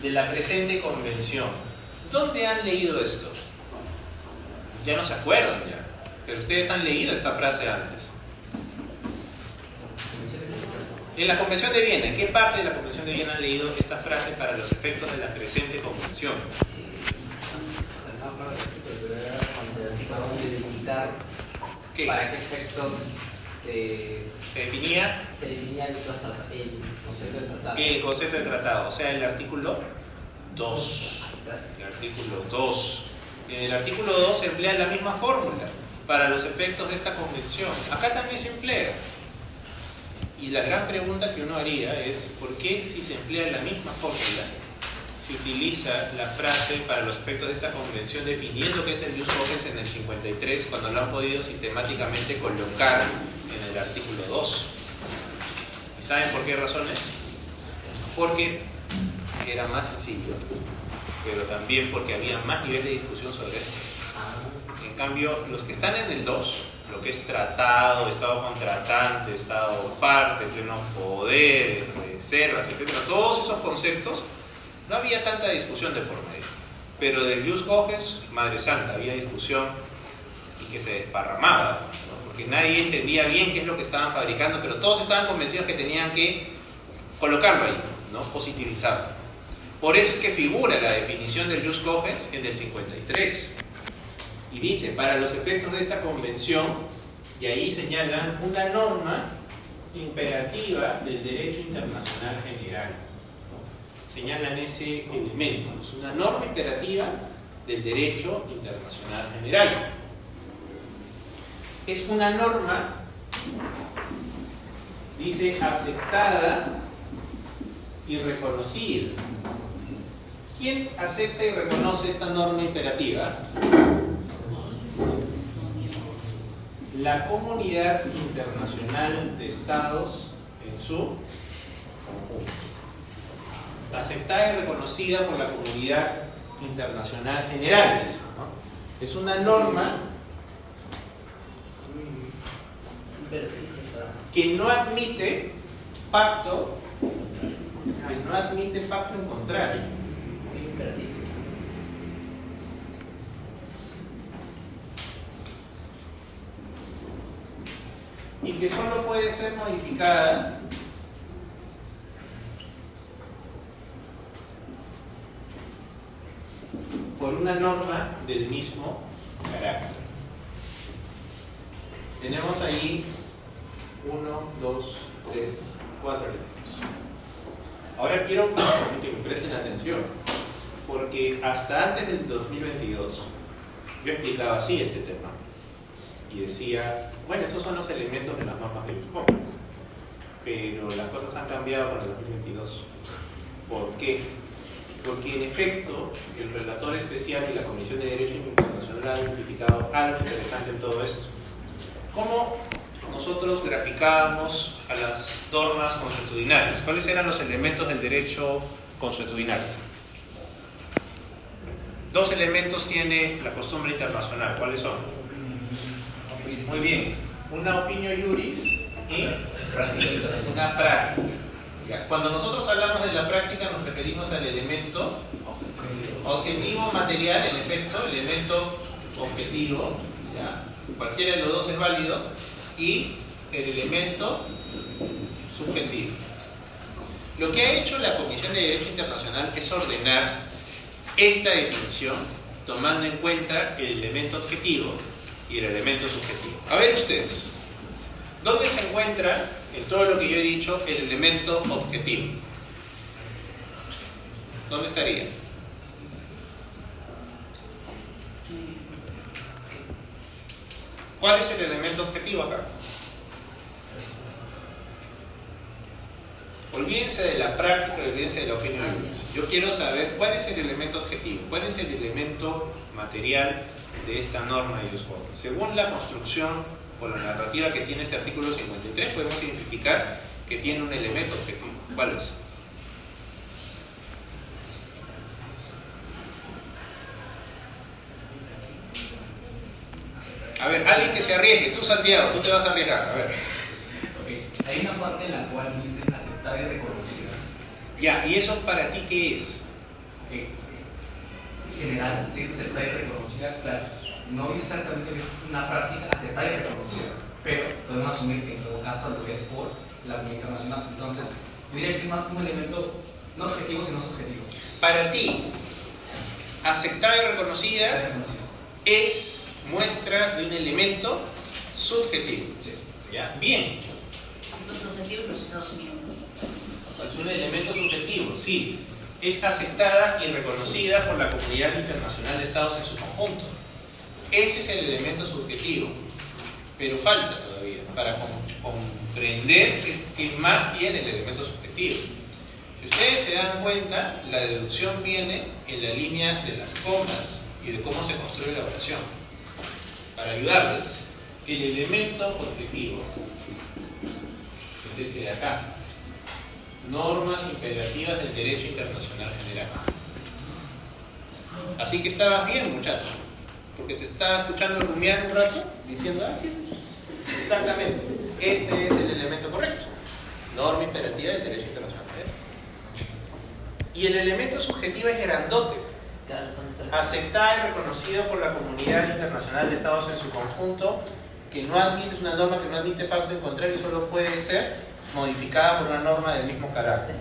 de la presente convención. ¿Dónde han leído esto? Ya no se acuerdan ya, pero ustedes han leído esta frase antes. En la Convención de Viena, ¿en qué parte de la Convención de Viena han leído esta frase para los efectos de la presente convención? ¿Qué? ¿Para qué efectos se definía el concepto de tratado? El concepto de tratado, o sea, el artículo 2. El artículo 2. En el artículo 2 se emplea la misma fórmula para los efectos de esta convención. Acá también se emplea. Y la gran pregunta que uno haría es, ¿por qué si se emplea la misma fórmula se utiliza la frase para los efectos de esta convención definiendo qué es el Jus Cogens en el 53 cuando lo han podido sistemáticamente colocar en el artículo 2? ¿Y saben por qué razones? Porque era más sencillo, pero también porque había más nivel de discusión sobre esto. En cambio, los que están en el 2, lo que es tratado, estado contratante, estado parte, pleno poder, reservas, etc., todos esos conceptos, no había tanta discusión de por medio. Pero del Jus Cogens, madre santa, había discusión y que se desparramaba, ¿no? Porque nadie entendía bien qué es lo que estaban fabricando, pero todos estaban convencidos que tenían que colocarlo ahí, ¿no? Positivizarlo. Por eso es que figura la definición del Jus Cogens en el 53. Y dice, para los efectos de esta convención, y ahí señalan una norma imperativa del derecho internacional general. Señalan ese elemento, es una norma imperativa del derecho internacional general. Es una norma, dice, aceptada y reconocida. ¿Quién acepta y reconoce esta norma imperativa? La comunidad internacional de estados en su conjunto. Aceptada y reconocida por la comunidad internacional general, ¿no? Es una norma que no admite pacto en contrario. y que solo puede ser modificada por una norma del mismo carácter. Tenemos ahí 1, 2, 3, 4 elementos. Ahora quiero que me presten atención, porque hasta antes del 2022 yo explicaba así este tema y decía, bueno, estos son los elementos de las normas de Ius-Cogens, pero las cosas han cambiado con el 2022. ¿Por qué? Porque en efecto el relator especial y la Comisión de Derecho Internacional han identificado algo interesante en todo esto. ¿Cómo nosotros graficábamos a las normas consuetudinarias? ¿Cuáles eran los elementos del derecho consuetudinario? Dos elementos tiene la costumbre internacional. ¿Cuáles son? Muy bien. Una opinio iuris y una práctica. Cuando nosotros hablamos de la práctica nos referimos al elemento objetivo material, en efecto, elemento objetivo, ¿ya? Cualquiera de los dos es válido, y el elemento subjetivo. Lo que ha hecho la Comisión de Derecho Internacional es ordenar esta definición tomando en cuenta el elemento objetivo y el elemento subjetivo. A ver ustedes, ¿dónde se encuentra en todo lo que yo he dicho el elemento objetivo? ¿Dónde estaría? ¿Cuál es el elemento objetivo acá? Olvídense de la práctica, olvídense de la opinión. Yo quiero saber cuál es el elemento objetivo, cuál es el elemento material de esta norma de Ius-Cogens. Según la construcción o la narrativa que tiene este artículo 53, podemos identificar que tiene un elemento objetivo. ¿Cuál es? A ver, alguien que se arriesgue. Tú, Santiago, tú te vas a arriesgar. A ver. Okay. Hay una parte en la cual dice aceptada y reconocida. Ya, ¿y eso para ti qué es? En general, si es aceptada y reconocida, claro, no dice exactamente que es una práctica aceptada y reconocida, pero podemos asumir que en todo caso lo es por la comunidad internacional. Entonces, yo diría que es más un elemento no objetivo, sino subjetivo. Para ti, aceptada y reconocida es muestra de un elemento subjetivo. Sí. ¿Ya? Bien. Los objetivos de los Estados Unidos. O sea, es un elemento subjetivo, sí. Es aceptada y reconocida por la comunidad internacional de estados en su conjunto. Ese es el elemento subjetivo. Pero falta todavía para comprender qué más tiene el elemento subjetivo. Si ustedes se dan cuenta, la deducción viene en la línea de las comas y de cómo se construye la oración. Para ayudarles, el elemento objetivo es este de acá. Normas imperativas del derecho internacional general. Así que estabas bien, muchacho, porque te estaba escuchando rumiar un rato diciendo, exactamente, este es el elemento correcto. Norma imperativa del derecho internacional general. Y el elemento subjetivo es grandote. Aceptada y reconocida por la comunidad internacional de estados en su conjunto, que no admite, es una norma que no admite pacto en contrario y solo puede ser modificada por una norma del mismo carácter.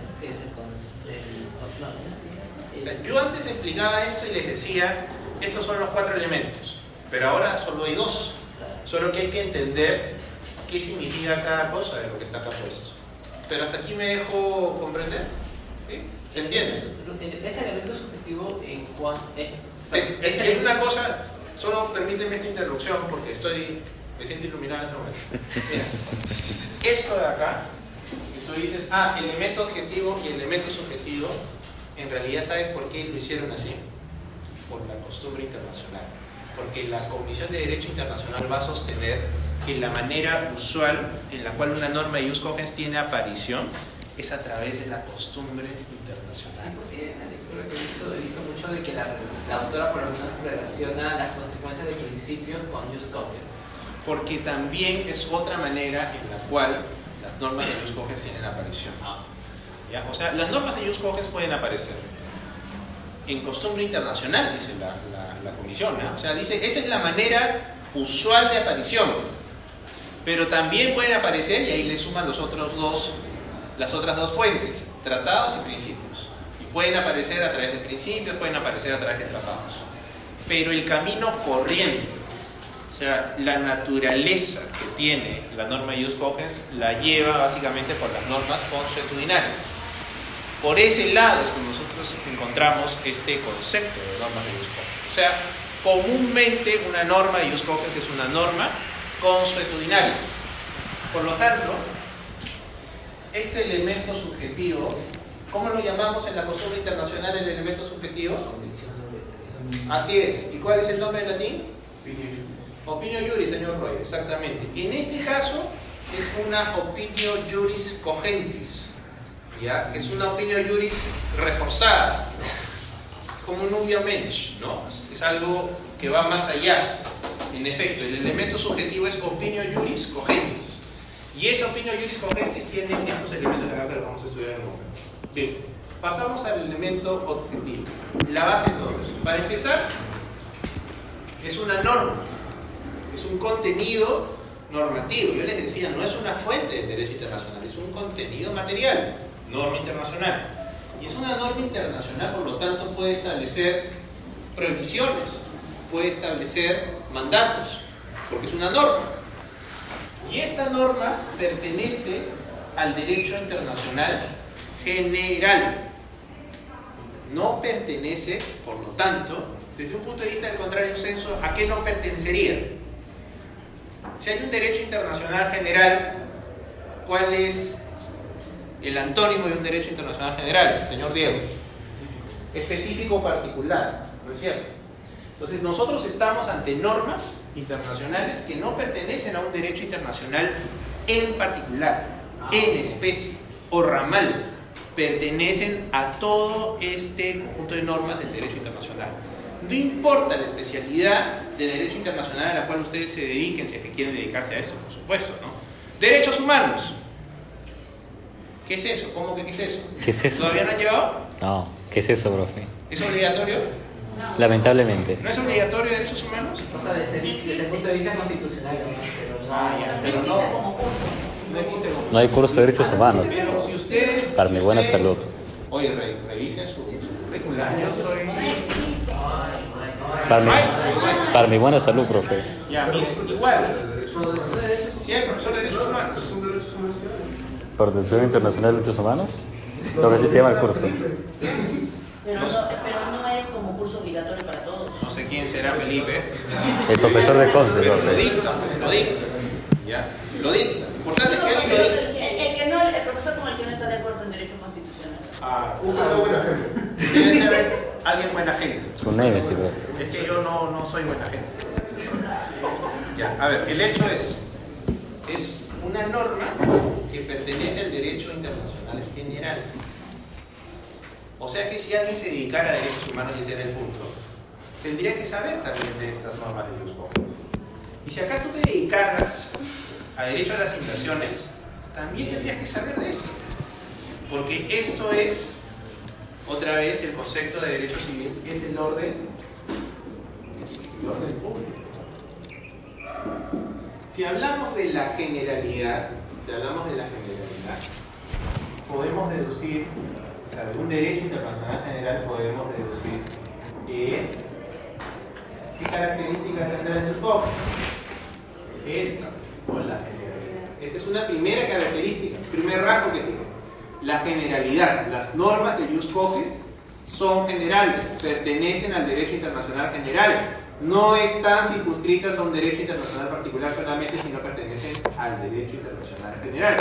Yo antes explicaba esto y les decía, estos son los 4 elementos, pero ahora solo hay 2, solo que hay que entender qué significa cada cosa de lo que está acá puesto. Pero hasta aquí me dejo comprender, ¿sí? ¿Se entiende? Ese elemento subjetivo en cuanto... Es una cosa, solo permíteme esta interrupción porque me siento iluminado en ese momento. Mira, esto de acá, que tú dices, elemento objetivo y elemento subjetivo, en realidad ¿sabes por qué lo hicieron así? Por la costumbre internacional. Porque la Comisión de Derecho Internacional va a sostener que la manera usual en la cual una norma de Ius-Cogens tiene aparición es a través de la costumbre internacional. Porque en la lectura que he visto mucho de que la autora por lo menos relaciona las consecuencias de principios con Ius-Cogens. Porque también es otra manera en la cual las normas de Ius-Cogens tienen aparición. ¿Ya? O sea, las normas de Ius-Cogens pueden aparecer en costumbre internacional, dice la comisión, ¿no? O sea, dice, esa es la manera usual de aparición. Pero también pueden aparecer, y ahí le suman las otras dos fuentes, tratados y principios. Pueden aparecer a través de principios, pueden aparecer a través de tratados. Pero el camino corriente, o sea, la naturaleza que tiene la norma de Jus Cogens, la lleva básicamente por las normas consuetudinales. Por ese lado es que nosotros encontramos este concepto de normas de Jus Cogens. O sea, comúnmente una norma de Jus Cogens es una norma consuetudinaria. Por lo tanto, este elemento subjetivo, ¿cómo lo llamamos en la costumbre internacional el elemento subjetivo? Así es. ¿Y cuál es el nombre en latín? Opinio juris, señor Roy, exactamente. En este caso es una opinio juris cogentis, ¿ya? Que es una opinio juris reforzada, ¿no? Como un nubia mensch, ¿no? Es algo que va más allá. En efecto, el elemento subjetivo es opinio juris cogentis. Y esa opinio juris cogentis tiene estos elementos de acá que los vamos a estudiar en un momento. Bien, pasamos al elemento objetivo, la base de todo esto. Para empezar, es una norma, es un contenido normativo. Yo les decía, no es una fuente del derecho internacional, es un contenido material, norma internacional. Y es una norma internacional, por lo tanto puede establecer prohibiciones, puede establecer mandatos, porque es una norma. Y esta norma pertenece al derecho internacional general. No pertenece, por lo tanto, desde un punto de vista del contrario censo, ¿a qué no pertenecería? Si hay un derecho internacional general, ¿cuál es el antónimo de un derecho internacional general, señor Diego? Específico o particular, ¿no es cierto? Entonces nosotros estamos ante normas internacionales que no pertenecen a un derecho internacional en particular, en especie o ramal. Pertenecen a todo este conjunto de normas del derecho internacional. No importa la especialidad de derecho internacional a la cual ustedes se dediquen, si es que quieren dedicarse a esto, por supuesto, ¿no? Derechos humanos. ¿Qué es eso? ¿Cómo que qué es eso? ¿Qué es eso? ¿Todavía no han llevado? No, ¿qué es eso, profe? ¿Es obligatorio? Lamentablemente. ¿No es obligatorio derechos humanos? O sea, desde el punto de vista constitucional, ¿no? Pero No Pero existe no. como curso. No existe como... No hay curso de derechos humanos. Pero si ustedes... Para mi buena salud. Oye, revisen su currículum. Yo soy... No existe. Para mi buena salud, profe. Ya, miren, igual. Si hay profesor de derechos humanos. ¿Protección Internacional de Derechos Humanos? Lo que sí se llama el curso. Pero no es como curso obligatorio para todos. No sé quién será Felipe. El profesor de Conce, Pero lo profe. dicta, pues lo dicta. ¿Ya? Lo dicta. Lo importante es que alguien lo dicta. El profesor con el que no está de acuerdo en derecho constitucional. Debe ser alguien buena gente. Su némesis, profe. Es que yo no soy buena gente. Ya, a ver, el hecho es una norma que pertenece al derecho internacional general. O sea que si alguien se dedicara a derechos humanos, y ese era el punto, tendría que saber también de estas normas de Jus Cogens. Y si acá tú te dedicaras a derecho a las inversiones, también tendrías que saber de eso. Porque esto es, otra vez, el concepto de derecho civil, que es el orden público. Si hablamos de la generalidad, podemos deducir, o sea, de un derecho internacional general podemos deducir qué características tendrá el Jus Cogens. Esta, con la generalidad. Esa es una primera característica, primer rasgo que tiene. La generalidad. Las normas de Jus Cogens son generales, pertenecen al derecho internacional general. No están circunscritas a un derecho internacional particular solamente, sino pertenecen al derecho internacional general.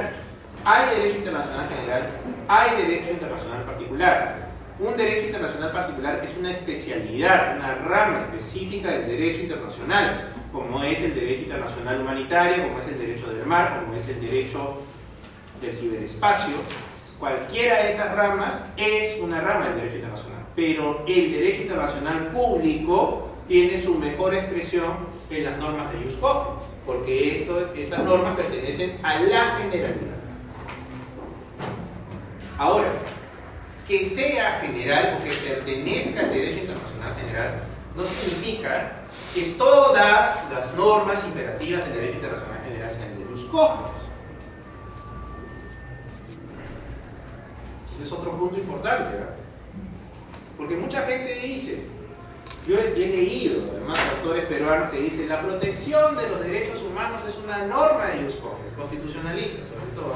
Hay derecho internacional general, hay derecho internacional particular. Un derecho internacional particular es una especialidad, una rama específica del derecho internacional, como es el derecho internacional humanitario, como es el derecho del mar, como es el derecho del ciberespacio. Cualquiera de esas ramas es una rama del derecho internacional, pero el derecho internacional público tiene su mejor expresión en las normas de Jus Cogens, porque estas normas pertenecen a la generalidad. Ahora, que sea general o que pertenezca al derecho internacional general no significa que todas las normas imperativas del derecho internacional general sean de Jus cogens. Ese es otro punto importante, ¿verdad? Porque mucha gente dice, yo he leído además autores peruanos que dicen la protección de los derechos humanos es una norma de ius cogens, constitucionalistas, sobre todo.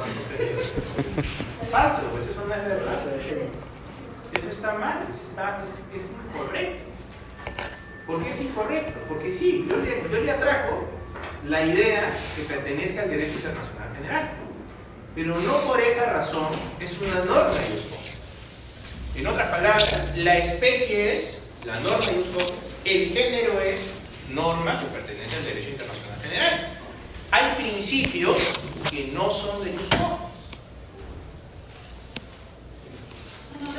Es falso, pues eso no es verdad. Eso está mal, es incorrecto. ¿Por qué es incorrecto? Porque sí, yo le atraco la idea que pertenezca al derecho internacional general, pero no por esa razón es una norma de ius cogens. En otras palabras, la especie es la norma de ius cogens, el género es norma que pertenece al derecho internacional general. Hay principios que no son de ius cogens.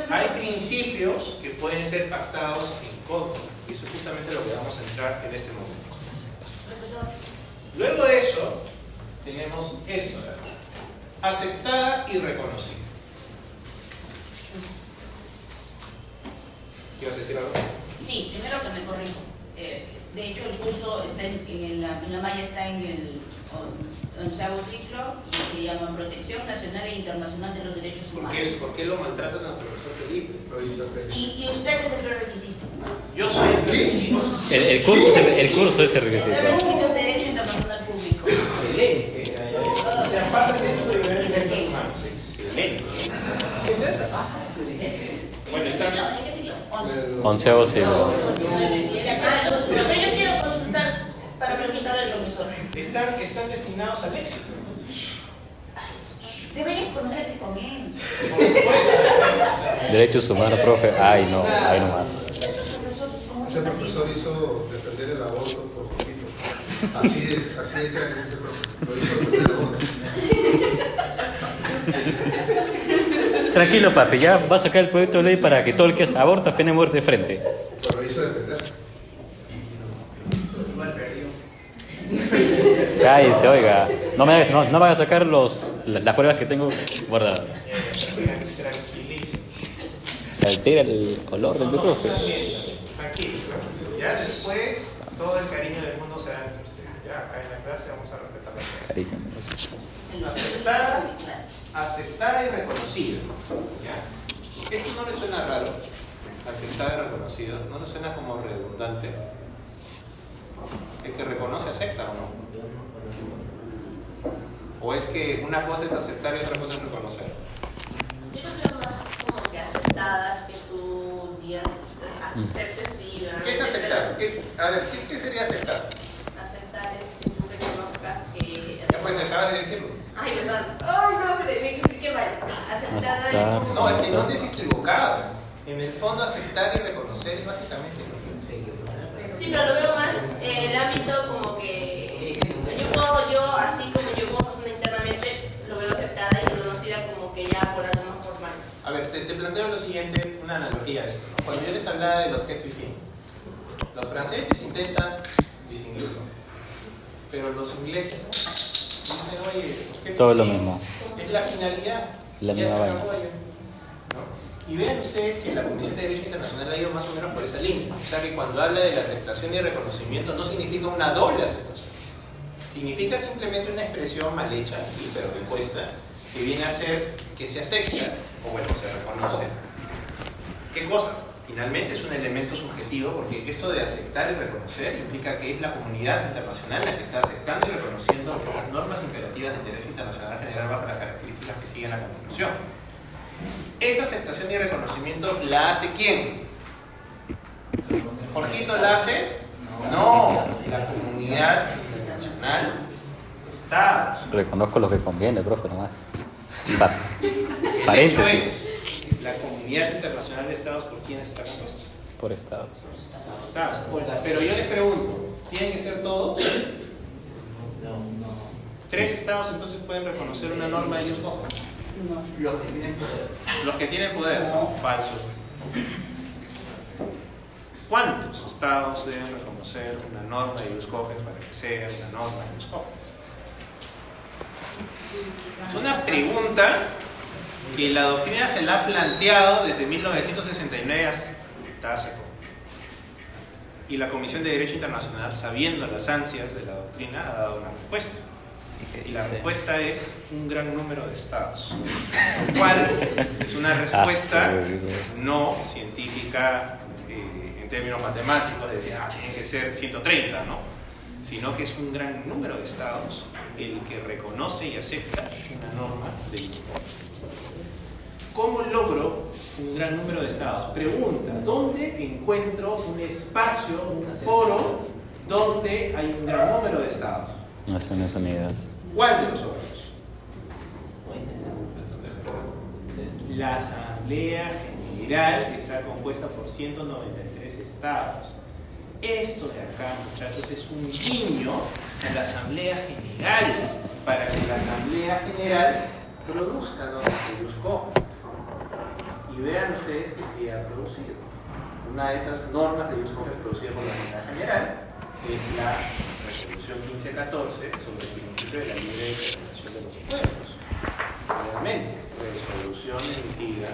Hay principios que pueden ser pactados en código, y eso es justamente lo que vamos a entrar en este momento. Luego de eso, tenemos eso, ¿verdad? Aceptada y reconocida. ¿Quieres decir algo? Sí, primero que me corrijo. De hecho, el curso está en la malla está en el 11º ciclo y se llama Protección Nacional e Internacional de los Derechos Humanos. ¿Por qué lo maltratan al profesor Felipe? Y usted es el prerequisito. Yo soy el requisito. El curso es el requisito. El requisito es Derecho Internacional Público. Excelente. O sea, pasen esto y ven derechos humanos. Excelente. Bueno, está. ¿En qué ciclo? 11º siglo. Pero yo quiero consultar para preguntar al profesor. Están destinados al éxito, entonces. Deberían conocerse con él. Por supuesto. Derechos humanos, profe. Ay, no, ahí nomás. Ese profesor hizo defender el aborto por poquito. Así de crack es ese profesor. Lo hizo defender el aborto. Tranquilo, papi, ya va a sacar el proyecto de ley para que todo el que aborta pene muerte de frente. Pero lo hizo defender. Cállese, oiga. No me haga sacar las pruebas que tengo guardadas. Tranquilísimo. Se altera el color del profe. Tranquilo. Ya después, todo el cariño del mundo se da entre ustedes. Ya acá en la clase vamos a respetar las cosas. Aceptada y reconocida. ¿Ya? Esto no le suena raro. Aceptada y reconocida. ¿No le suena como redundante? ¿El que reconoce acepta o no? ¿O es que una cosa es aceptar y otra cosa es reconocer? Yo lo creo más como que aceptada, que tú digas aceptes y... ¿Qué es aceptar? ¿Qué sería aceptar? Aceptar es que tú reconozcas que... Ya pues acabas de decirlo. Ay, perdón. Ay, no, me expliqué mal. Aceptada es como... No, es que no te has equivocado. En el fondo, aceptar y reconocer es básicamente lo que Sí, pero lo veo más en el ámbito como que yo así como yo como internamente lo veo aceptada y reconocida como que ya por algo más formal. A ver, te planteo lo siguiente, una analogía a esto. Cuando yo les hablaba del objeto y fin, los franceses intentan distinguirlo, pero los ingleses no. Dicen, oye, objeto Todo es y lo fin mismo. es la finalidad. La ya misma se vaina. acabó ya, ¿no? Y vean ustedes que la Comisión de Derecho Internacional ha ido más o menos por esa línea. O sea que cuando habla de la aceptación y el reconocimiento no significa una doble aceptación. Significa simplemente una expresión mal hecha, aquí, pero impuesta, que viene a ser que se acepta, o bueno, se reconoce. ¿Qué cosa? Finalmente es un elemento subjetivo, porque esto de aceptar y reconocer implica que es la comunidad internacional la que está aceptando y reconociendo estas normas imperativas del derecho internacional general bajo las características que siguen a continuación. Esa aceptación y reconocimiento la hace ¿quién? ¿Jorgito la hace? No, la comunidad internacional, Estados. Reconozco lo que conviene, profe, nomás. De hecho Paréntesis. es la comunidad internacional de Estados por quienes está compuesta. Por estados. Estados. Pero yo les pregunto, ¿tienen que ser todos? ¿3 estados entonces pueden reconocer una norma de ius cogens? Los que tienen poder. Los que tienen poder, no, falso. ¿Cuántos estados deben reconocer una norma de ius cogens para que sea una norma de ius cogens? Es una pregunta que la doctrina se la ha planteado desde 1969 hasta hace poco. Y la Comisión de Derecho Internacional, sabiendo las ansias de la doctrina, ha dado una respuesta. Y la respuesta es un gran número de estados, lo cual es una respuesta no científica en términos matemáticos, de decir, tiene que ser 130, ¿no? Sino que es un gran número de estados el que reconoce y acepta una norma de igualdad. ¿Cómo logro un gran número de estados? Pregunta, ¿dónde encuentro un espacio, un foro, donde hay un gran número de estados? Naciones Unidas. ¿Cuál de los órganos? La Asamblea General está compuesta por 193 estados. Esto de acá, muchachos, es un guiño a la Asamblea General, para que la Asamblea General produzca normas de jus cogens. Y vean ustedes que se ha producido. Una de esas normas de jus cogens producida por la Asamblea General es la Resolución 1514 sobre el principio de la libre determinación de los pueblos. Realmente, resolución emitida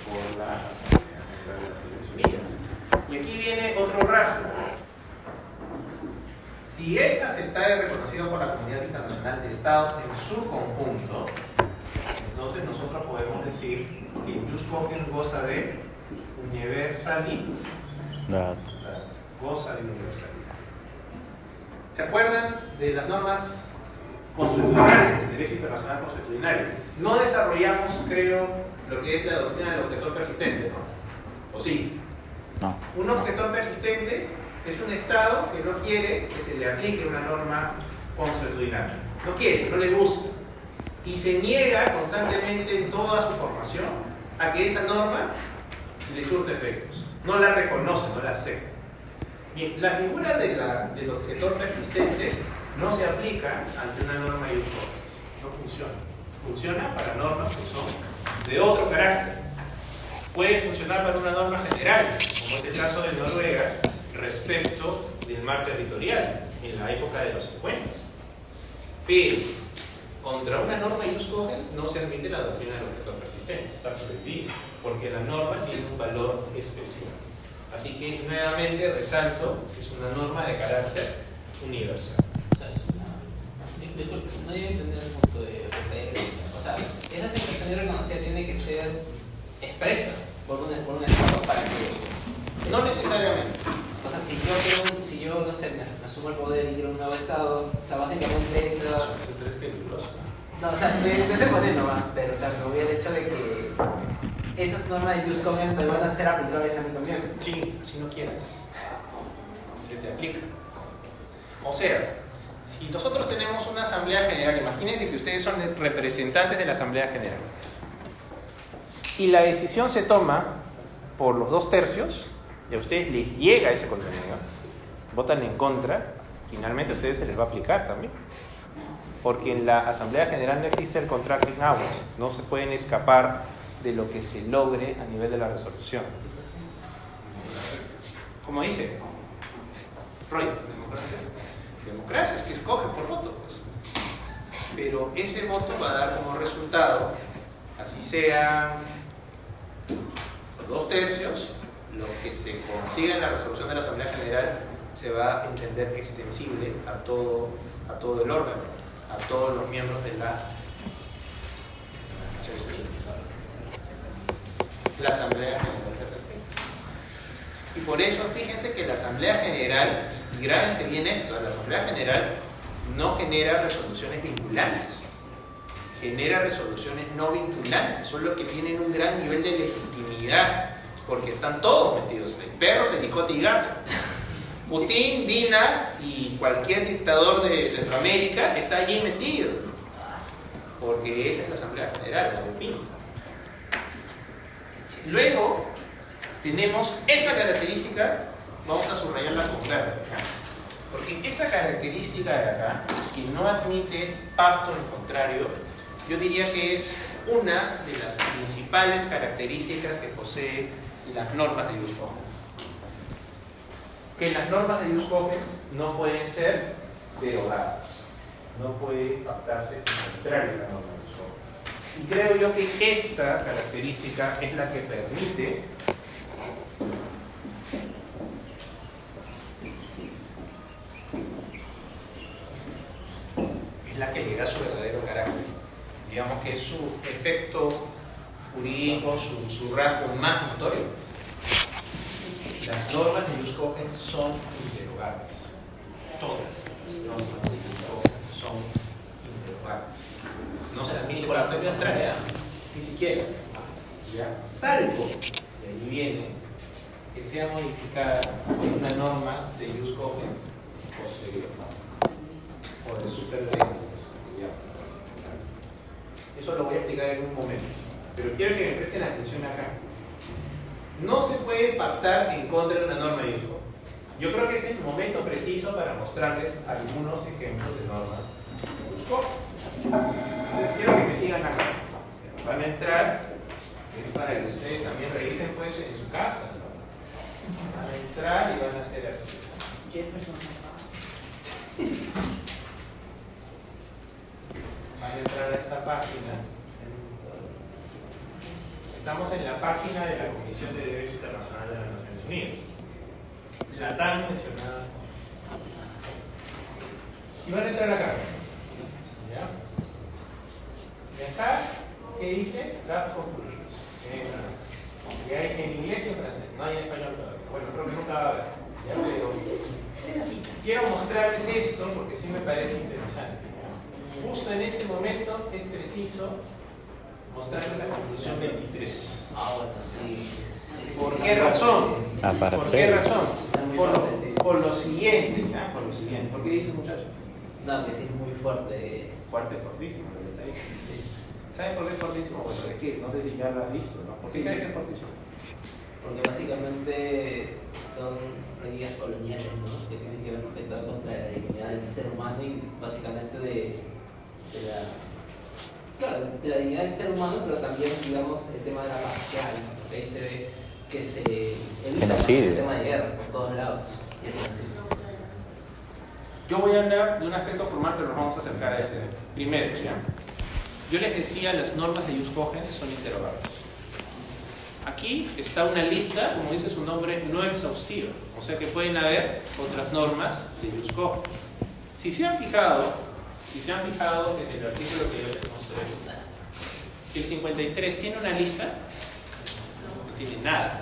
por la Asamblea General de las Naciones Unidas. Y aquí viene otro rasgo. Si es aceptada y reconocida por la comunidad internacional de estados en su conjunto, entonces nosotros podemos decir que jus cogens goza de universalidad. Goza de universalidad. ¿Se acuerdan de las normas consuetudinarias, del derecho internacional consuetudinario? No desarrollamos, creo, lo que es la doctrina del objetor persistente, ¿no? ¿O sí? No. Un objetor persistente es un Estado que no quiere que se le aplique una norma consuetudinaria. No quiere, no le gusta. Y se niega constantemente en toda su formación a que esa norma le surte efectos. No la reconoce, no la acepta. Bien, la figura del objetor persistente no se aplica ante una norma jus cogens. No funciona. Funciona para normas que son de otro carácter. Puede funcionar para una norma general, como es el caso de Noruega, respecto del mar territorial en la época de los 50. Pero contra una norma jus cogens no se admite la doctrina del objetor persistente, está prohibido, porque la norma tiene un valor especial. Así que nuevamente resalto que es una norma de carácter universal. O sea, disculpe, no llego a entender el punto de o sea, esa aceptación reconocida tiene que ser expresa por un Estado para que... No necesariamente. O sea, si yo no sé, me asumo el poder y quiero un nuevo Estado, o sea, básicamente eso... Es peligroso. No, o sea, de ese poder no va, pero o sea, me voy al hecho de que esas normas de jus cogens me van a ser aplicables a mí también. Sí, si no quieres, se te aplica. O sea, si nosotros tenemos una asamblea general, imagínense que ustedes son representantes de la asamblea general y la decisión se toma por los 2/3 y a ustedes les llega ese contenido, votan en contra, finalmente a ustedes se les va a aplicar también, porque en la asamblea general no existe el contracting out, no se pueden escapar de lo que se logre a nivel de la resolución. Como dice Freud, democracia es que escoge por voto, pues. Pero ese voto va a dar como resultado, así sea los 2/3, lo que se consiga en la resolución de la Asamblea General se va a entender extensible a todo el órgano, a todos los miembros de las Naciones Unidas. La Asamblea General se respeta. Y por eso fíjense que la Asamblea General, y grábense bien esto, la Asamblea General no genera resoluciones vinculantes, genera resoluciones no vinculantes, son los que tienen un gran nivel de legitimidad, porque están todos metidos ahí, perro, pericote y gato. Putin, Dina y cualquier dictador de Centroamérica está allí metido, porque esa es la Asamblea General, la de pinta. Luego tenemos esa característica, vamos a subrayarla con verde, porque esa característica de acá, que no admite pacto en contrario, yo diría que es una de las principales características que posee las normas de jus cogens. Que las normas de jus cogens no pueden ser derogadas, no puede pactarse en contrario a la norma de jus cogens. Y creo yo que esta característica es la que permite la que le da su que es su efecto jurídico, su rasgo más notorio, las normas de Jus Cogens son inderogables. Todas las normas de Jus Cogens son inderogables. No se admite por arte abstracta, ni siquiera. ¿Ya? Salvo, de ahí viene, que sea modificada por una norma de Jus Cogens posterior o de superventas. Eso lo voy a explicar en un momento, pero quiero que me presten atención acá. No se puede pactar en contra de una norma de Jus Cogens. Yo creo que es el momento preciso para mostrarles algunos ejemplos de normas de Jus Cogens. Entonces quiero que me sigan acá. Van a entrar, es para que ustedes también revisen pues en su casa, ¿no? Van a entrar y van a hacer así. Van a entrar a esta página. Estamos en la página de la Comisión de Derecho Internacional de las Naciones Unidas, la tan mencionada. Y van a entrar acá. ¿Ya? Y acá, ¿qué dice? Draft Conclusions. Que hay en inglés y en francés, no hay en español todavía. Bueno, creo que nunca va a haber. ¿Ya? Pero quiero mostrarles esto porque sí me parece interesante. ¿Ya? Justo en este momento es preciso mostrarles la conclusión 23. Ah, bueno, sí. ¿Por qué razón? ¿Por qué razón? Por lo siguiente, ¿ya? Por lo siguiente. ¿Por qué dice muchacho? No, que sí es muy fuerte. Fuerte, fortísimo lo que está diciendo. Sí. ¿Saben por qué es fortísimo? Bueno, es que no sé si ya lo has visto, ¿no? ¿Por qué crees que es fortísimo? Porque básicamente son prácticas coloniales, ¿no? Que tienen que ver contra la dignidad del ser humano y básicamente de la dignidad del ser humano, pero también, digamos, el tema de la paz social, ¿no? Porque ahí se ve que se evita el tema de guerra por todos lados. Y es así. Yo voy a hablar de un aspecto formal, pero nos vamos a acercar a ese. Primero, ¿ya? Yo les decía, las normas de Jus Cogens son interrogables. Aquí está una lista, como dice su nombre, no exhaustiva. O sea que pueden haber otras normas de Jus Cogens. Si se han fijado en el artículo que yo les mostré, que el 53 tiene una lista, no tiene nada.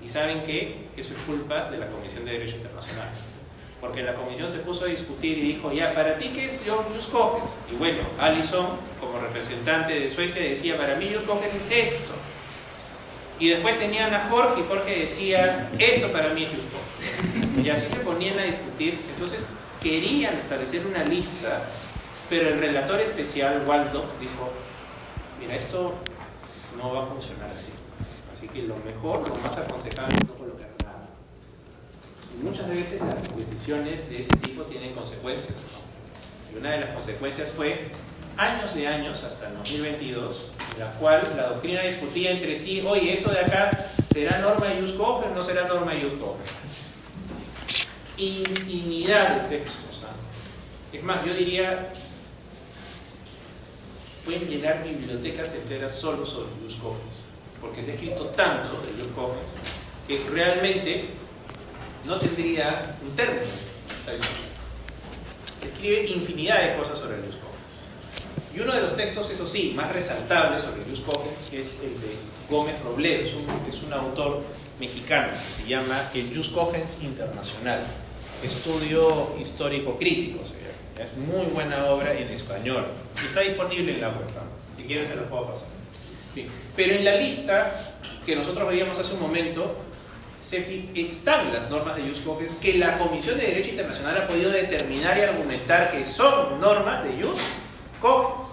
Y saben que eso es culpa de la Comisión de Derecho Internacional. Porque la comisión se puso a discutir y dijo, ya, ¿para ti qué es Jus Cogens? Y bueno, Alison, como representante de Suecia, decía, para mí Jus Cogens es esto. Y después tenían a Jorge, y Jorge decía, esto para mí es Jus Cogens. Y así se ponían a discutir. Entonces querían establecer una lista, pero el relator especial, Waldo, dijo, mira, esto no va a funcionar así. Así que lo mejor, lo más aconsejable es no colocar nada. Y muchas veces las decisiones de ese tipo tienen consecuencias, ¿no? Y una de las consecuencias fue años de años, hasta el 2022, en la cual la doctrina discutía entre sí, oye, esto de acá, ¿será norma de Jus Cogens o no será norma de Jus Cogens? Infinidad de textos, ¿no? Es más, yo diría, pueden llenar bibliotecas enteras solo sobre Jus Cogens, porque se ha escrito tanto de Jus Cogens que realmente no tendría un término. Se escribe infinidad de cosas sobre Jus Cogens. Y uno de los textos, eso sí, más resaltable sobre Jus Cogens es el de Gómez Robledo, es un autor mexicano que se llama el Jus Cogens Internacional, estudio histórico crítico, o sea, es muy buena obra en español, está disponible en la web, ¿no? Si quieren se la puedo pasar. Bien. Pero en la lista que nosotros veíamos hace un momento están las normas de Jus Cogens que la Comisión de Derecho Internacional ha podido determinar y argumentar que son normas de Jus Cogens.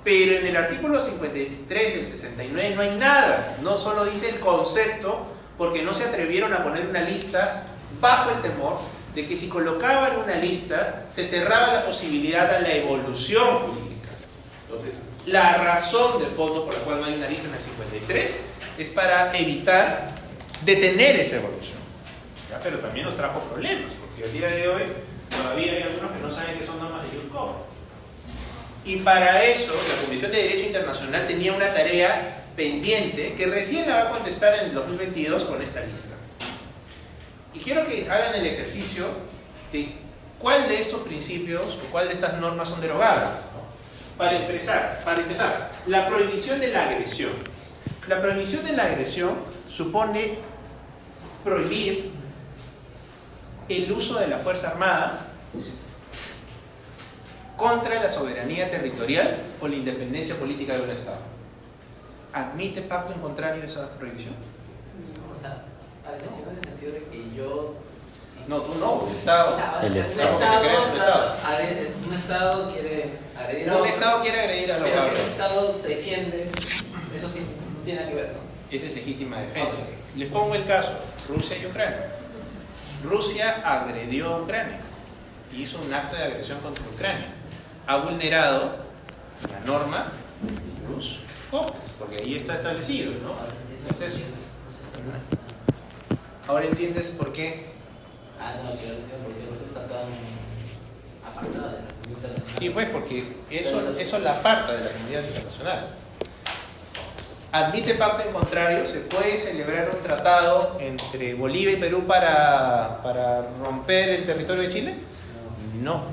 Pero en el artículo 53 del 69 no hay nada, no solo dice el concepto, porque no se atrevieron a poner una lista bajo el temor de que si colocaban una lista se cerraba la posibilidad a la evolución jurídica. Entonces, la razón de fondo por la cual no hay una lista en el 53 es para evitar detener esa evolución. ¿Ya? Pero también nos trajo problemas, porque al día de hoy todavía hay algunos que no saben que son normas de Jus Cogens. Y para eso la Comisión de Derecho Internacional tenía una tarea pendiente que recién la va a contestar en el 2022 con esta lista. Y quiero que hagan el ejercicio de cuál de estos principios o cuál de estas normas son derogadas, ¿no? Para empezar, la prohibición de la agresión. La prohibición de la agresión supone prohibir el uso de la fuerza armada contra la soberanía territorial o la independencia política de un Estado. ¿Admite pacto en contrario de esa prohibición? O sea, agresión en el sentido de que yo... No, tú no, el Estado. O sea, El un Estado. Un Estado quiere agredir a Un otro, Estado quiere agredir a pero otro. si ese Estado se defiende, eso sí no tiene nada que ver, ¿no? Esa es legítima defensa. Les pongo el caso, Rusia y Ucrania. Rusia agredió a Ucrania y hizo un acto de agresión contra Ucrania. Ha vulnerado la norma de los COPES, porque ahí está establecido, ¿no? Es eso. Ahora entiendes por qué. No, porque Rusia está tan apartada de la comunidad internacional. Sí, pues, porque eso la aparta de la comunidad internacional. ¿Admite pacto en contrario? ¿Se puede celebrar un tratado entre Bolivia y Perú para romper el territorio de Chile? No.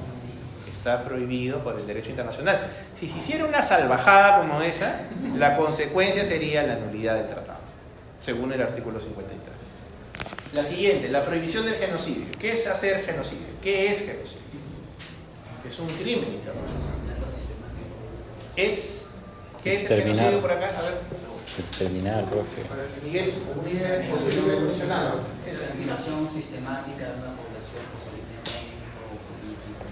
Está prohibido por el derecho internacional. Si se hiciera una salvajada como esa, la consecuencia sería la nulidad del tratado, según el artículo 53. La siguiente, la prohibición del genocidio. ¿Qué es hacer genocidio? ¿Qué es genocidio? Es un crimen internacional. ¿Qué es el Exterminar. genocidio por acá? A ver. Exterminar, profe. Miguel, ¿alguna idea de posible mencionado? Es la eliminación sistemática de una población por origen étnico o político,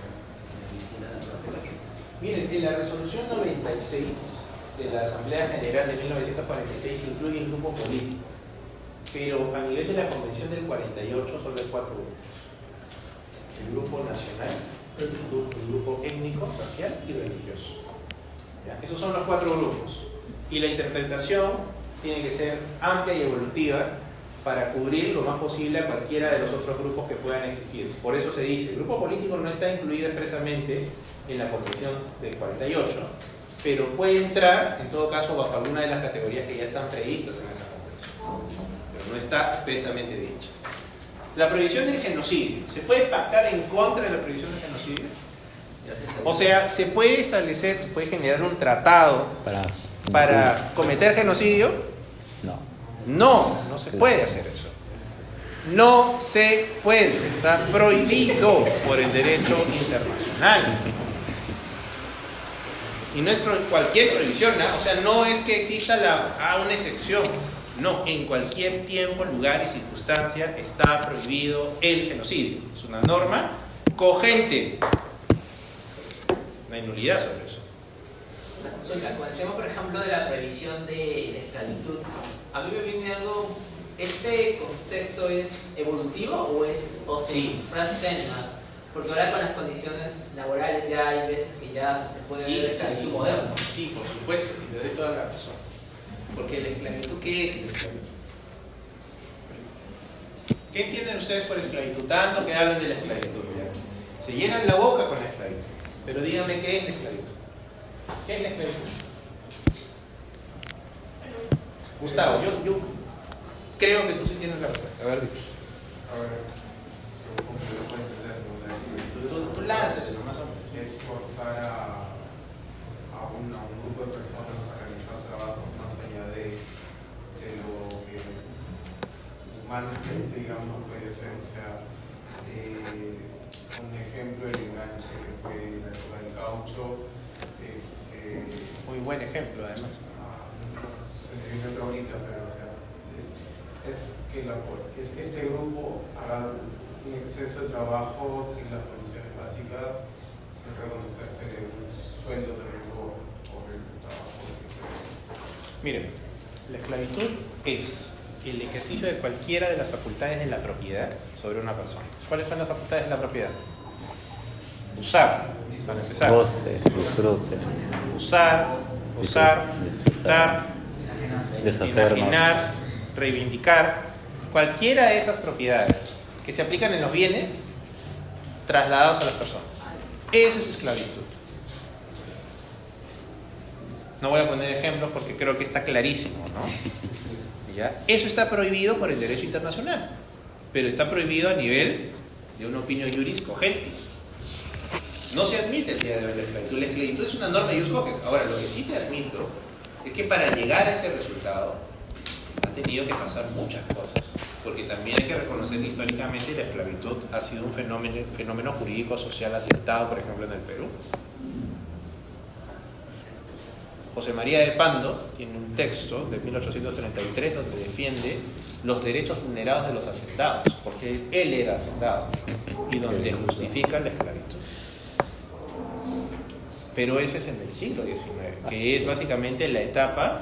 Miren, en la resolución 96 de la Asamblea General de 1946 incluye el grupo político, pero a nivel de la Convención del 48 solo hay 4 grupos. El grupo nacional, el grupo étnico, racial y religioso. ¿Ya? Esos son los 4 grupos. Y la interpretación tiene que ser amplia y evolutiva para cubrir lo más posible a cualquiera de los otros grupos que puedan existir. Por eso se dice, el grupo político no está incluido expresamente en la Convención del 48, pero puede entrar, en todo caso, bajo alguna de las categorías que ya están previstas en esa Convención, pero no está expresamente dicho. La prohibición del genocidio. ¿Se puede pactar en contra de la prohibición del genocidio? O sea, se puede establecer, se puede generar un tratado para cometer genocidio. No se puede hacer eso. No se puede, está prohibido por el derecho internacional. Y no es cualquier prohibición, ¿no? O sea, no es que exista una excepción. No, en cualquier tiempo, lugar y circunstancia está prohibido el genocidio. Es una norma cogente. No hay nulidad sobre eso. Una consulta, con el tema, por ejemplo, de la prohibición de la esclavitud, a mí me viene algo, ¿este concepto es evolutivo o Sí. frase técnica? Porque ahora con las condiciones laborales ya hay veces que ya se puede ver la esclavitud moderna. Sí, por supuesto, y te doy toda la razón. Porque la esclavitud, ¿qué es la esclavitud? ¿Qué entienden ustedes por esclavitud? Tanto que hablan de la esclavitud. ¿Ya? Se llenan la boca con la esclavitud. Pero díganme, ¿qué es la esclavitud? ¿Qué es la esclavitud? Gustavo, yo creo que tú sí tienes la respuesta. A ver, tú lánzate nomás. Es forzar a un grupo de personas a realizar trabajos más allá de lo que humanamente, digamos, puede ser. O sea, un ejemplo, el enganche que fue la época del caucho. Muy buen ejemplo, además. Se me viene otra ahorita, pero o sea, es que este grupo haga un exceso de trabajo sin las condiciones básicas, sin reconocerse un sueldo también por el trabajo que realiza. Miren, la esclavitud es el ejercicio de cualquiera de las facultades de la propiedad sobre una persona. ¿Cuáles son las facultades de la propiedad? Usar, para empezar. Goce, disfrute, Usar, disfrutar, deshacernos. imaginar, reivindicar. Cualquiera de esas propiedades que se aplican en los bienes trasladados a las personas. Eso es esclavitud. No voy a poner ejemplos porque creo que está clarísimo, ¿no? ¿Ya? Eso está prohibido por el derecho internacional, pero está prohibido a nivel de una opinión juris cogentis. No se admite el día de hoy la esclavitud. La esclavitud es una norma de jus cogens. Ahora, lo que sí te admito es que para llegar a ese resultado ha tenido que pasar muchas cosas. Porque también hay que reconocer que históricamente la esclavitud ha sido un fenómeno jurídico social aceptado, por ejemplo, en el Perú. José María del Pando tiene un texto de 1833 donde defiende los derechos vulnerados de los hacendados, porque él era hacendado, y donde justifica la esclavitud. Pero ese es en el siglo XIX, que es básicamente la etapa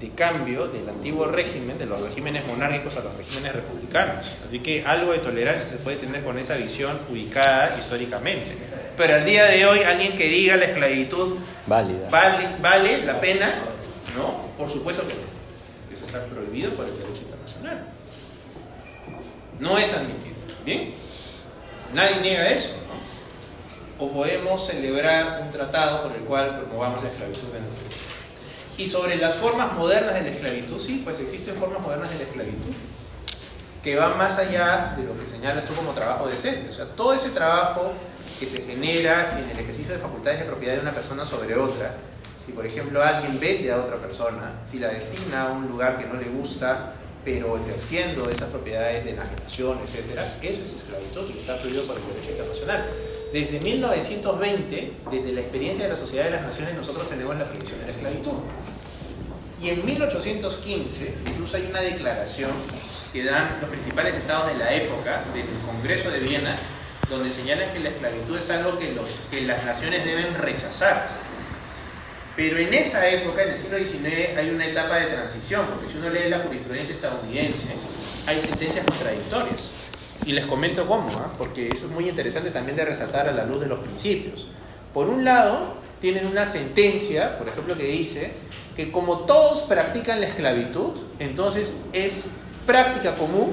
de cambio del antiguo régimen, de los regímenes monárquicos a los regímenes republicanos. Así que algo de tolerancia se puede tener con esa visión ubicada históricamente. Pero al día de hoy, alguien que diga la esclavitud vale la pena, ¿no? Por supuesto que no. Eso está prohibido por el derecho internacional. No es admitido. ¿Bien? Nadie niega eso, ¿no? O podemos celebrar un tratado por el cual promovamos la esclavitud en el Perú. Y sobre las formas modernas de la esclavitud, sí, pues existen formas modernas de la esclavitud que van más allá de lo que señalas tú como trabajo decente. O sea, todo ese trabajo que se genera en el ejercicio de facultades de propiedad de una persona sobre otra, si por ejemplo alguien vende a otra persona, si la destina a un lugar que no le gusta, pero ejerciendo esas propiedades de enajenación, etc., eso es esclavitud y está prohibido por el derecho internacional. Desde 1920, desde la experiencia de la Sociedad de las Naciones, nosotros tenemos la prohibición de la esclavitud. Y en 1815, incluso hay una declaración que dan los principales estados de la época, del Congreso de Viena, donde señalan que la esclavitud es algo que las naciones deben rechazar. Pero en esa época, en el siglo XIX, hay una etapa de transición, porque si uno lee la jurisprudencia estadounidense, hay sentencias contradictorias. Y les comento cómo, porque eso es muy interesante también de resaltar a la luz de los principios. Por un lado, tienen una sentencia, por ejemplo, que dice que como todos practican la esclavitud, entonces es práctica común,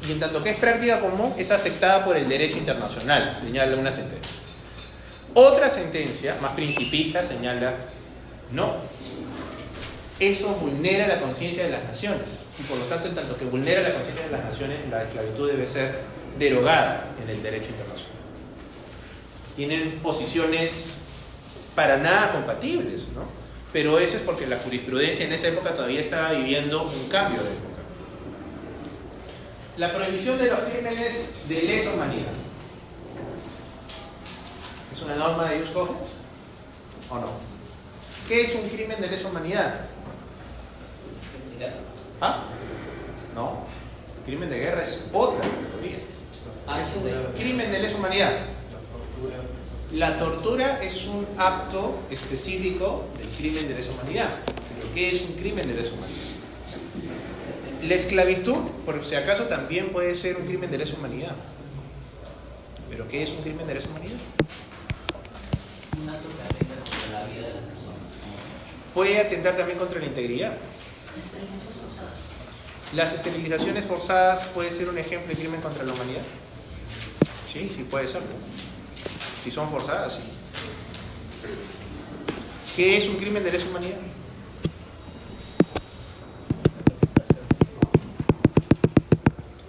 y en tanto que es práctica común, es aceptada por el derecho internacional, señala una sentencia. Otra sentencia, más principista, señala, no, eso vulnera la conciencia de las naciones, y por lo tanto, en tanto que vulnera la conciencia de las naciones, la esclavitud debe ser derogada en el derecho internacional. Tienen posiciones para nada compatibles, ¿no? Pero eso es porque la jurisprudencia en esa época todavía estaba viviendo un cambio de época. La prohibición de los crímenes de lesa humanidad. ¿Es una norma de jus cogens o no? ¿Qué es un crimen de lesa humanidad? ¿Ah? No. El crimen de guerra es otra categoría. Es un crimen de lesa humanidad. La tortura es un acto específico del crimen de lesa humanidad. ¿Pero qué es un crimen de lesa humanidad? La esclavitud, por si acaso, también puede ser un crimen de lesa humanidad. ¿Pero qué es un crimen de lesa humanidad? Un acto que atenta contra la vida de la persona. Puede atentar también contra la integridad. ¿Las esterilizaciones forzadas puede ser un ejemplo de crimen contra la humanidad? Sí, sí puede ser, ¿no? Si son forzadas, sí. ¿Qué es un crimen de lesa humanidad?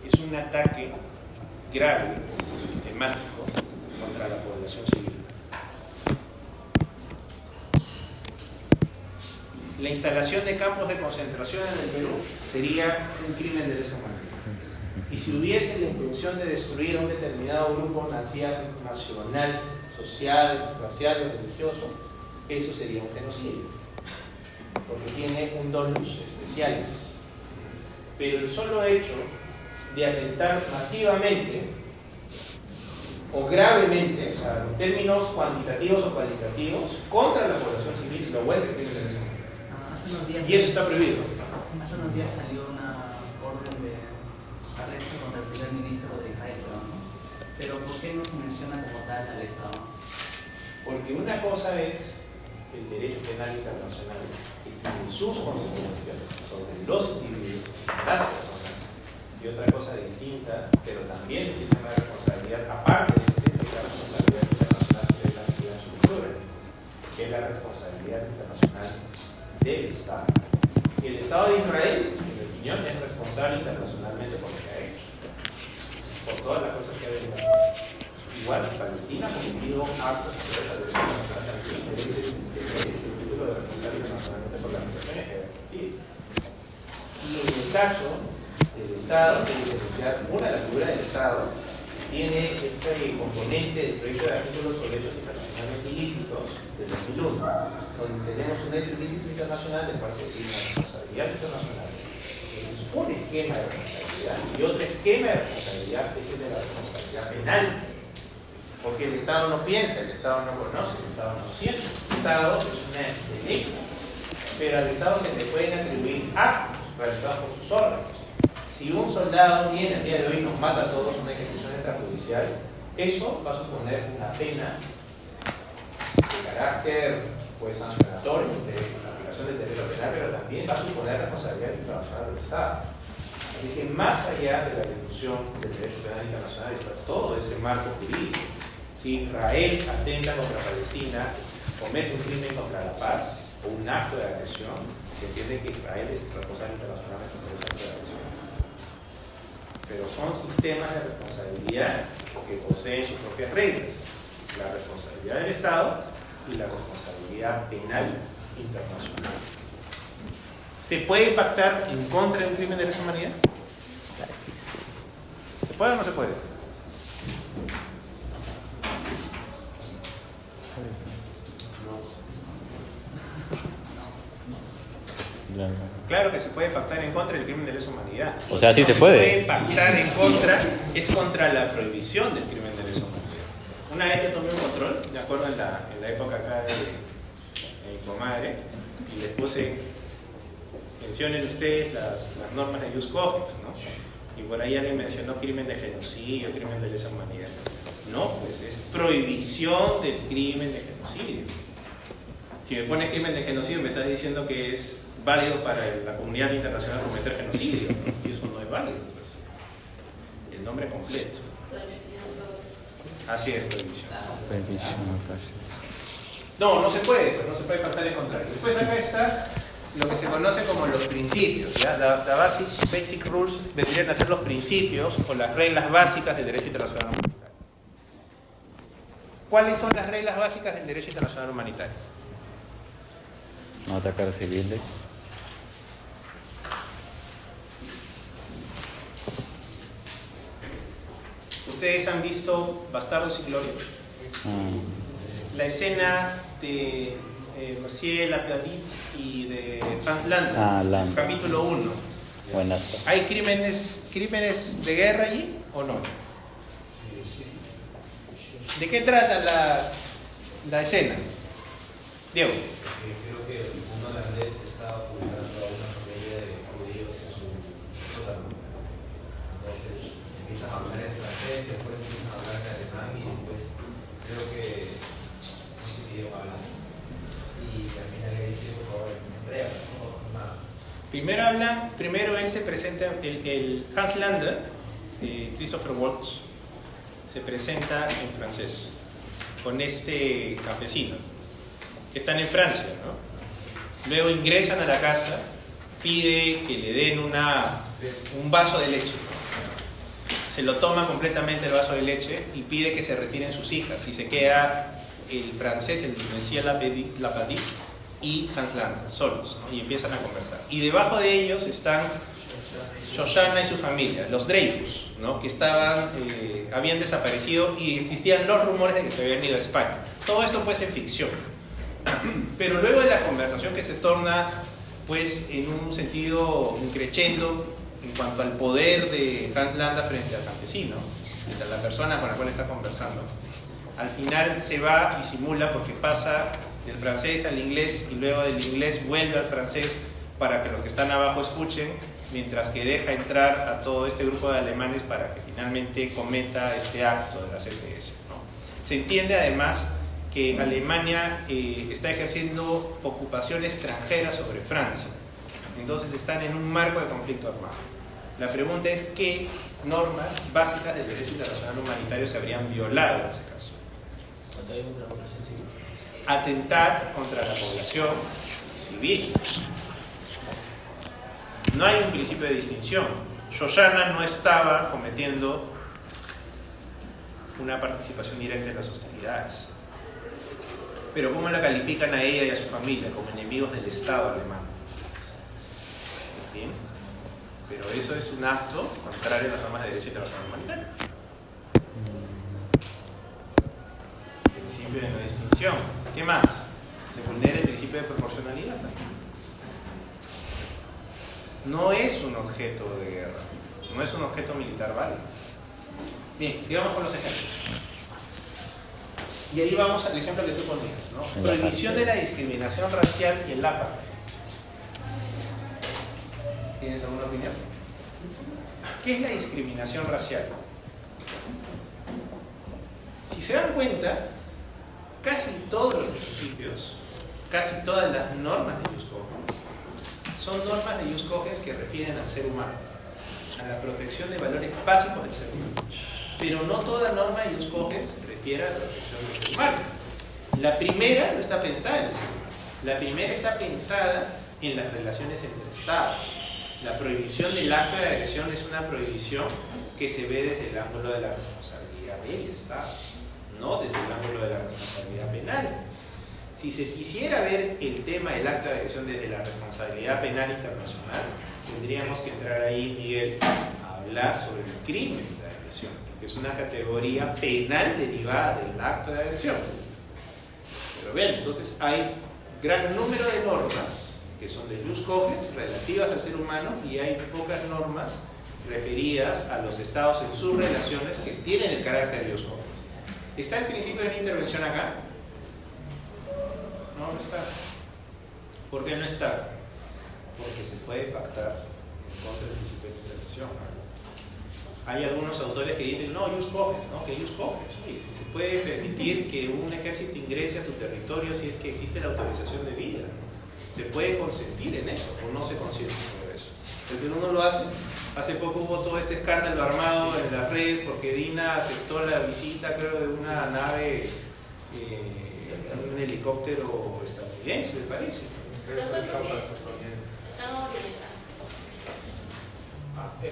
Es un ataque grave, sistemático, contra la población civil. La instalación de campos de concentración en el Perú sería un crimen de lesa humanidad. Y si hubiese la intención de destruir a un determinado grupo nacional, social, racial o religioso, eso sería un genocidio, porque tiene un donus especiales. Pero el solo hecho de atentar masivamente o gravemente, o sea, en términos cuantitativos o cualitativos, contra la población civil, lo vuelve crimen de lesa humanidad. Y eso está prohibido. Hace unos días salió una orden de arresto contra el primer ministro de Israel, ¿no? Pero ¿por qué no se menciona como tal al Estado? Porque una cosa es el derecho penal internacional, que tiene sus consecuencias sobre los individuos, las personas, y otra cosa distinta, pero también un sistema de responsabilidad, aparte de la responsabilidad internacional que debe estar en su cultura, que es la responsabilidad internacional del Estado. Y el Estado de Israel, en mi opinión, es responsable internacionalmente por lo que ha hecho, por todas las cosas que ha venido. Y igual, Palestina ha cometido actos contra el derecho internacional, el título de responsabilidad internacionalmente por las migraciones que ha cometido. Y en el caso del Estado, una de las figuras del Estado tiene este componente del proyecto de artículos sobre hechos internacionalmente ilícitos del 2001, donde tenemos un hecho ilícito internacional del cual se tiene una responsabilidad internacional. Es un esquema de responsabilidad y otro esquema de responsabilidad es el de la responsabilidad penal. Porque el Estado no piensa, el Estado no conoce, el Estado no siente. El Estado es una derecho, pero al Estado se le pueden atribuir actos realizados por sus órganos. Si un soldado viene el día de hoy y nos mata a todos una ejecución extrajudicial, eso va a suponer una pena de carácter pues, sancionatorio de la aplicación del derecho penal, pero también va a suponer responsabilidad internacional del Estado. Así que más allá de la discusión del derecho penal internacional está todo ese marco jurídico. Si Israel atenta contra Palestina, comete un crimen contra la paz o un acto de agresión, se entiende que Israel es responsable internacionalmente por ese acto de agresión. Pero son sistemas de responsabilidad que poseen sus propias reglas. La responsabilidad del Estado y la responsabilidad penal internacional. ¿Se puede pactar en contra de un crimen de lesa humanidad? ¿Se puede o no se puede? Claro que se puede pactar en contra del crimen de lesa humanidad. O sea, sí se puede. Pactar en contra es contra la prohibición del crimen de lesa humanidad. Una vez yo tomé un control, me acuerdo en la época acá de mi comadre, y les puse, mencionen ustedes las normas de Jus Cogens, ¿no? Y por ahí alguien mencionó crimen de genocidio, crimen de lesa humanidad. No, pues es prohibición del crimen de genocidio. Si me pones crimen de genocidio, me estás diciendo que es válido para la comunidad internacional cometer genocidio, ¿no? Y eso no es válido, pues. El nombre completo. Así es, prohibición. No, no se puede, pues no se puede pactar en contrario. Después acá está lo que se conoce como los principios, ¿ya? La basic rules vendrían a ser los principios o las reglas básicas del derecho internacional humanitario. ¿Cuáles son las reglas básicas del derecho internacional humanitario? No atacar civiles. Ustedes han visto Bastardos y Gloria. La escena de Monsieur Lapierre y de Hans Landa, capítulo 1. Buenas. ¿Hay crímenes de guerra allí o no? ¿De qué trata la escena? Diego. Creo que un holandés estaba publicando a una familia de judíos en su sótano. Entonces empiezan a hablar en francés, después empiezan a hablar en alemán y después creo que no sé qué idioma hablan. Y al final le dice, por favor, en hebreo, no nada. Primero él se presenta, el Hans Landa, Christopher Waltz, se presenta en francés con este campesino. Están en Francia, ¿no? Luego ingresan a la casa, pide que le den un vaso de leche. Se lo toma completamente el vaso de leche y pide que se retiren sus hijas. Y se queda el francés, el Monsieur Lapierre y Hans Landa, solos, ¿no? Y empiezan a conversar. Y debajo de ellos están Shoshana y su familia, los Dreyfus, ¿no? Que habían desaparecido y existían los rumores de que se habían ido a España. Todo esto pues en ficción. Pero luego de la conversación que se torna pues en un sentido increchendo en cuanto al poder de Hans Landa frente al campesino, frente a la persona con la cual está conversando, al final se va y simula porque pasa del francés al inglés y luego del inglés vuelve al francés para que los que están abajo escuchen, mientras que deja entrar a todo este grupo de alemanes para que finalmente cometa este acto de las SS, ¿no? Se entiende además que Alemania está ejerciendo ocupación extranjera sobre Francia. Entonces están en un marco de conflicto armado. La pregunta es qué normas básicas del derecho internacional humanitario se habrían violado en ese caso. Atentar contra la población civil. No hay un principio de distinción. Shoshana no estaba cometiendo una participación directa en las hostilidades. Pero ¿cómo la califican a ella y a su familia? Como enemigos del Estado alemán. Bien, pero eso es un acto contrario a las normas de derecho internacional humanitario. El principio de no distinción. ¿Qué más? Se vulnera el principio de proporcionalidad también. No es un objeto de guerra, no es un objeto militar válido. Bien, sigamos con los ejemplos. Y ahí vamos al ejemplo que tú ponías, ¿no? Prohibición de la discriminación racial y el apartheid. ¿Tienes alguna opinión? ¿Qué es la discriminación racial? Si se dan cuenta, casi todos los principios, casi todas las normas de Jus Cogens son normas de Jus Cogens que refieren al ser humano, a la protección de valores básicos del ser humano. Pero no toda norma de Jus Cogens refiere a la protección del ser humano. La primera no está pensada en el ser humano. La primera está pensada en las relaciones entre estados. La prohibición del acto de agresión es una prohibición que se ve desde el ángulo de la responsabilidad del Estado, no desde el ángulo de la responsabilidad penal. Si se quisiera ver el tema del acto de agresión desde la responsabilidad penal internacional, tendríamos que entrar ahí, Miguel, a hablar sobre el crimen de agresión, que es una categoría penal derivada del acto de agresión. Pero bien, entonces hay gran número de normas que son de Jus Cogens relativas al ser humano y hay pocas normas referidas a los estados en sus relaciones que tienen el carácter de Jus Cogens. ¿Está el principio de la intervención acá? No, no está. ¿Por qué no está? Porque se puede pactar en contra del principio de la intervención. Hay algunos autores que dicen, no, Jus Cogens, ¿no? Que Jus Cogens. Oye, si se puede permitir que un ejército ingrese a tu territorio si es que existe la autorización de vida, se puede consentir en eso o no se consiente sobre eso. Porque uno lo hace. Hace poco hubo todo este escándalo armado en las redes porque Dina aceptó la visita, creo, de una nave, un helicóptero estadounidense, me parece. Era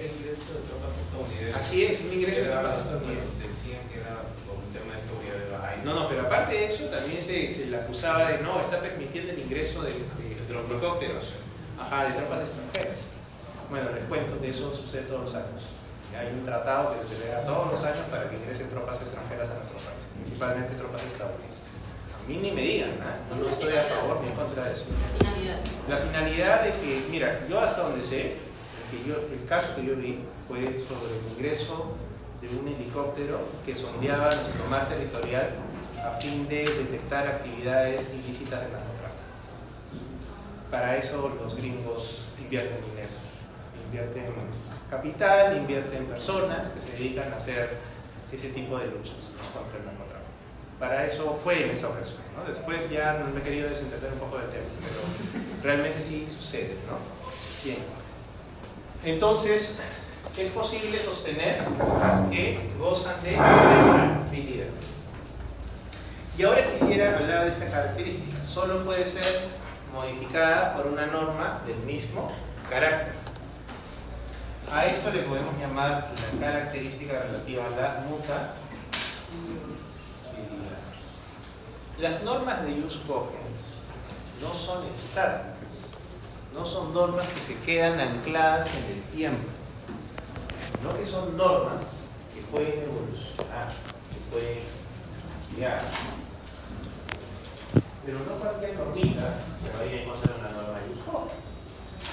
ingreso de tropas estadounidenses. Así es, un ingreso de tropas estadounidenses. Decían que era por un tema de seguridad de la AINA. No, pero aparte de eso también se le acusaba de no, está permitiendo el ingreso de helicópteros, de tropas extranjeras. Bueno, les cuento, de eso sucede todos los años. Hay un tratado que se le da todos los años para que ingresen tropas extranjeras a nuestro país, principalmente tropas estadounidenses. A mí ni me digan, no estoy a favor ni en contra de eso. La finalidad de que, mira, yo hasta donde sé, el caso que yo vi fue sobre el ingreso de un helicóptero que sondeaba nuestro mar territorial a fin de detectar actividades ilícitas de narcotráfico. Para eso los gringos invierten dinero, invierten capital, invierten personas que se dedican a hacer ese tipo de luchas, ¿no?, contra el narcotráfico. Para eso fue en esa ocasión, ¿no? Después ya no me he querido desentender un poco del tema, pero realmente sí sucede, ¿no? Bien. Entonces, es posible sostener que gozan de vulnerabilidad. Y ahora quisiera hablar de esta característica. Solo puede ser modificada por una norma del mismo carácter. A eso le podemos llamar la característica relativa a la mutabilidad. Las normas de Jus Cogens no son estáticas, no son normas que se quedan ancladas en el tiempo, sino que son normas que pueden evolucionar, que pueden cambiar. Pero no cualquier normita se vaya a encontrar una norma de Jus Cogens.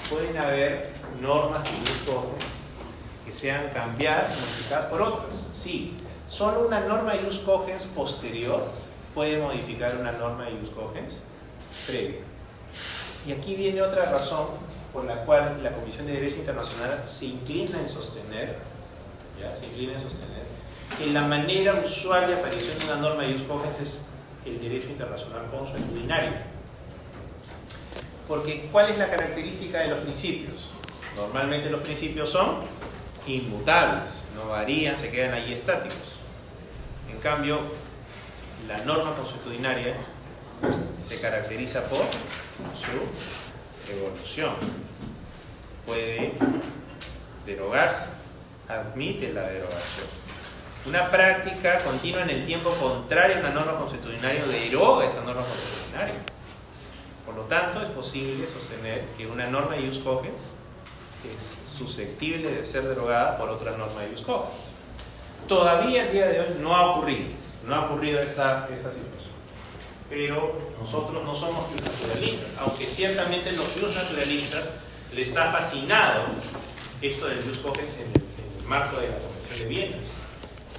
Pueden haber normas de Jus Cogens que sean cambiadas y modificadas por otras. Sí, solo una norma de Jus Cogens posterior puede modificar una norma de Jus Cogens previa. Y aquí viene otra razón por la cual la Comisión de Derecho Internacional se inclina en sostener, que la manera usual de aparición de una norma de Jus Cogens es el derecho internacional consuetudinario. Porque ¿cuál es la característica de los principios? Normalmente los principios son inmutables, no varían, se quedan ahí estáticos. En cambio, la norma consuetudinaria se caracteriza por su evolución. Puede derogarse, admite la derogación. Una práctica continua en el tiempo contraria a una norma constitucional deroga esa norma constitucional. Por lo tanto, es posible sostener que una norma de ius cogens es susceptible de ser derogada por otra norma de ius cogens. Todavía el día de hoy no ha ocurrido esta situación. Pero nosotros no somos naturalistas, aunque ciertamente los naturalistas les ha fascinado esto del ius cogens en el marco de la Convención de Viena.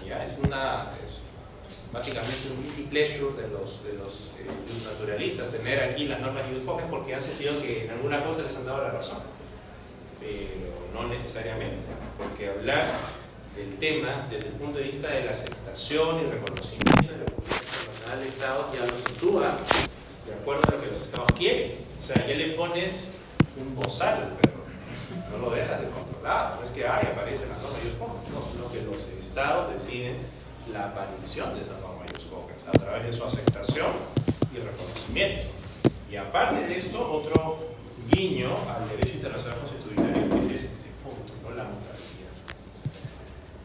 ¿Ya? Es básicamente un guilty pleasure de los naturalistas tener aquí las normas de ius cogens porque han sentido que en alguna cosa les han dado la razón, pero no necesariamente, porque hablar del tema desde el punto de vista de la aceptación y reconocimiento de la Comunidad Internacional de Estados ya lo sitúa de acuerdo a lo que los Estados quieren. O sea, ya le pones un bozal al perro, no lo dejas descontrolado, no es que aparece la norma de ius cogens, no, sino que los Estados deciden la aparición de esa norma de ius cogens a través de su aceptación y reconocimiento. Y aparte de esto, otro guiño al derecho internacional constitucional es ese punto, ¿no? La mutualidad.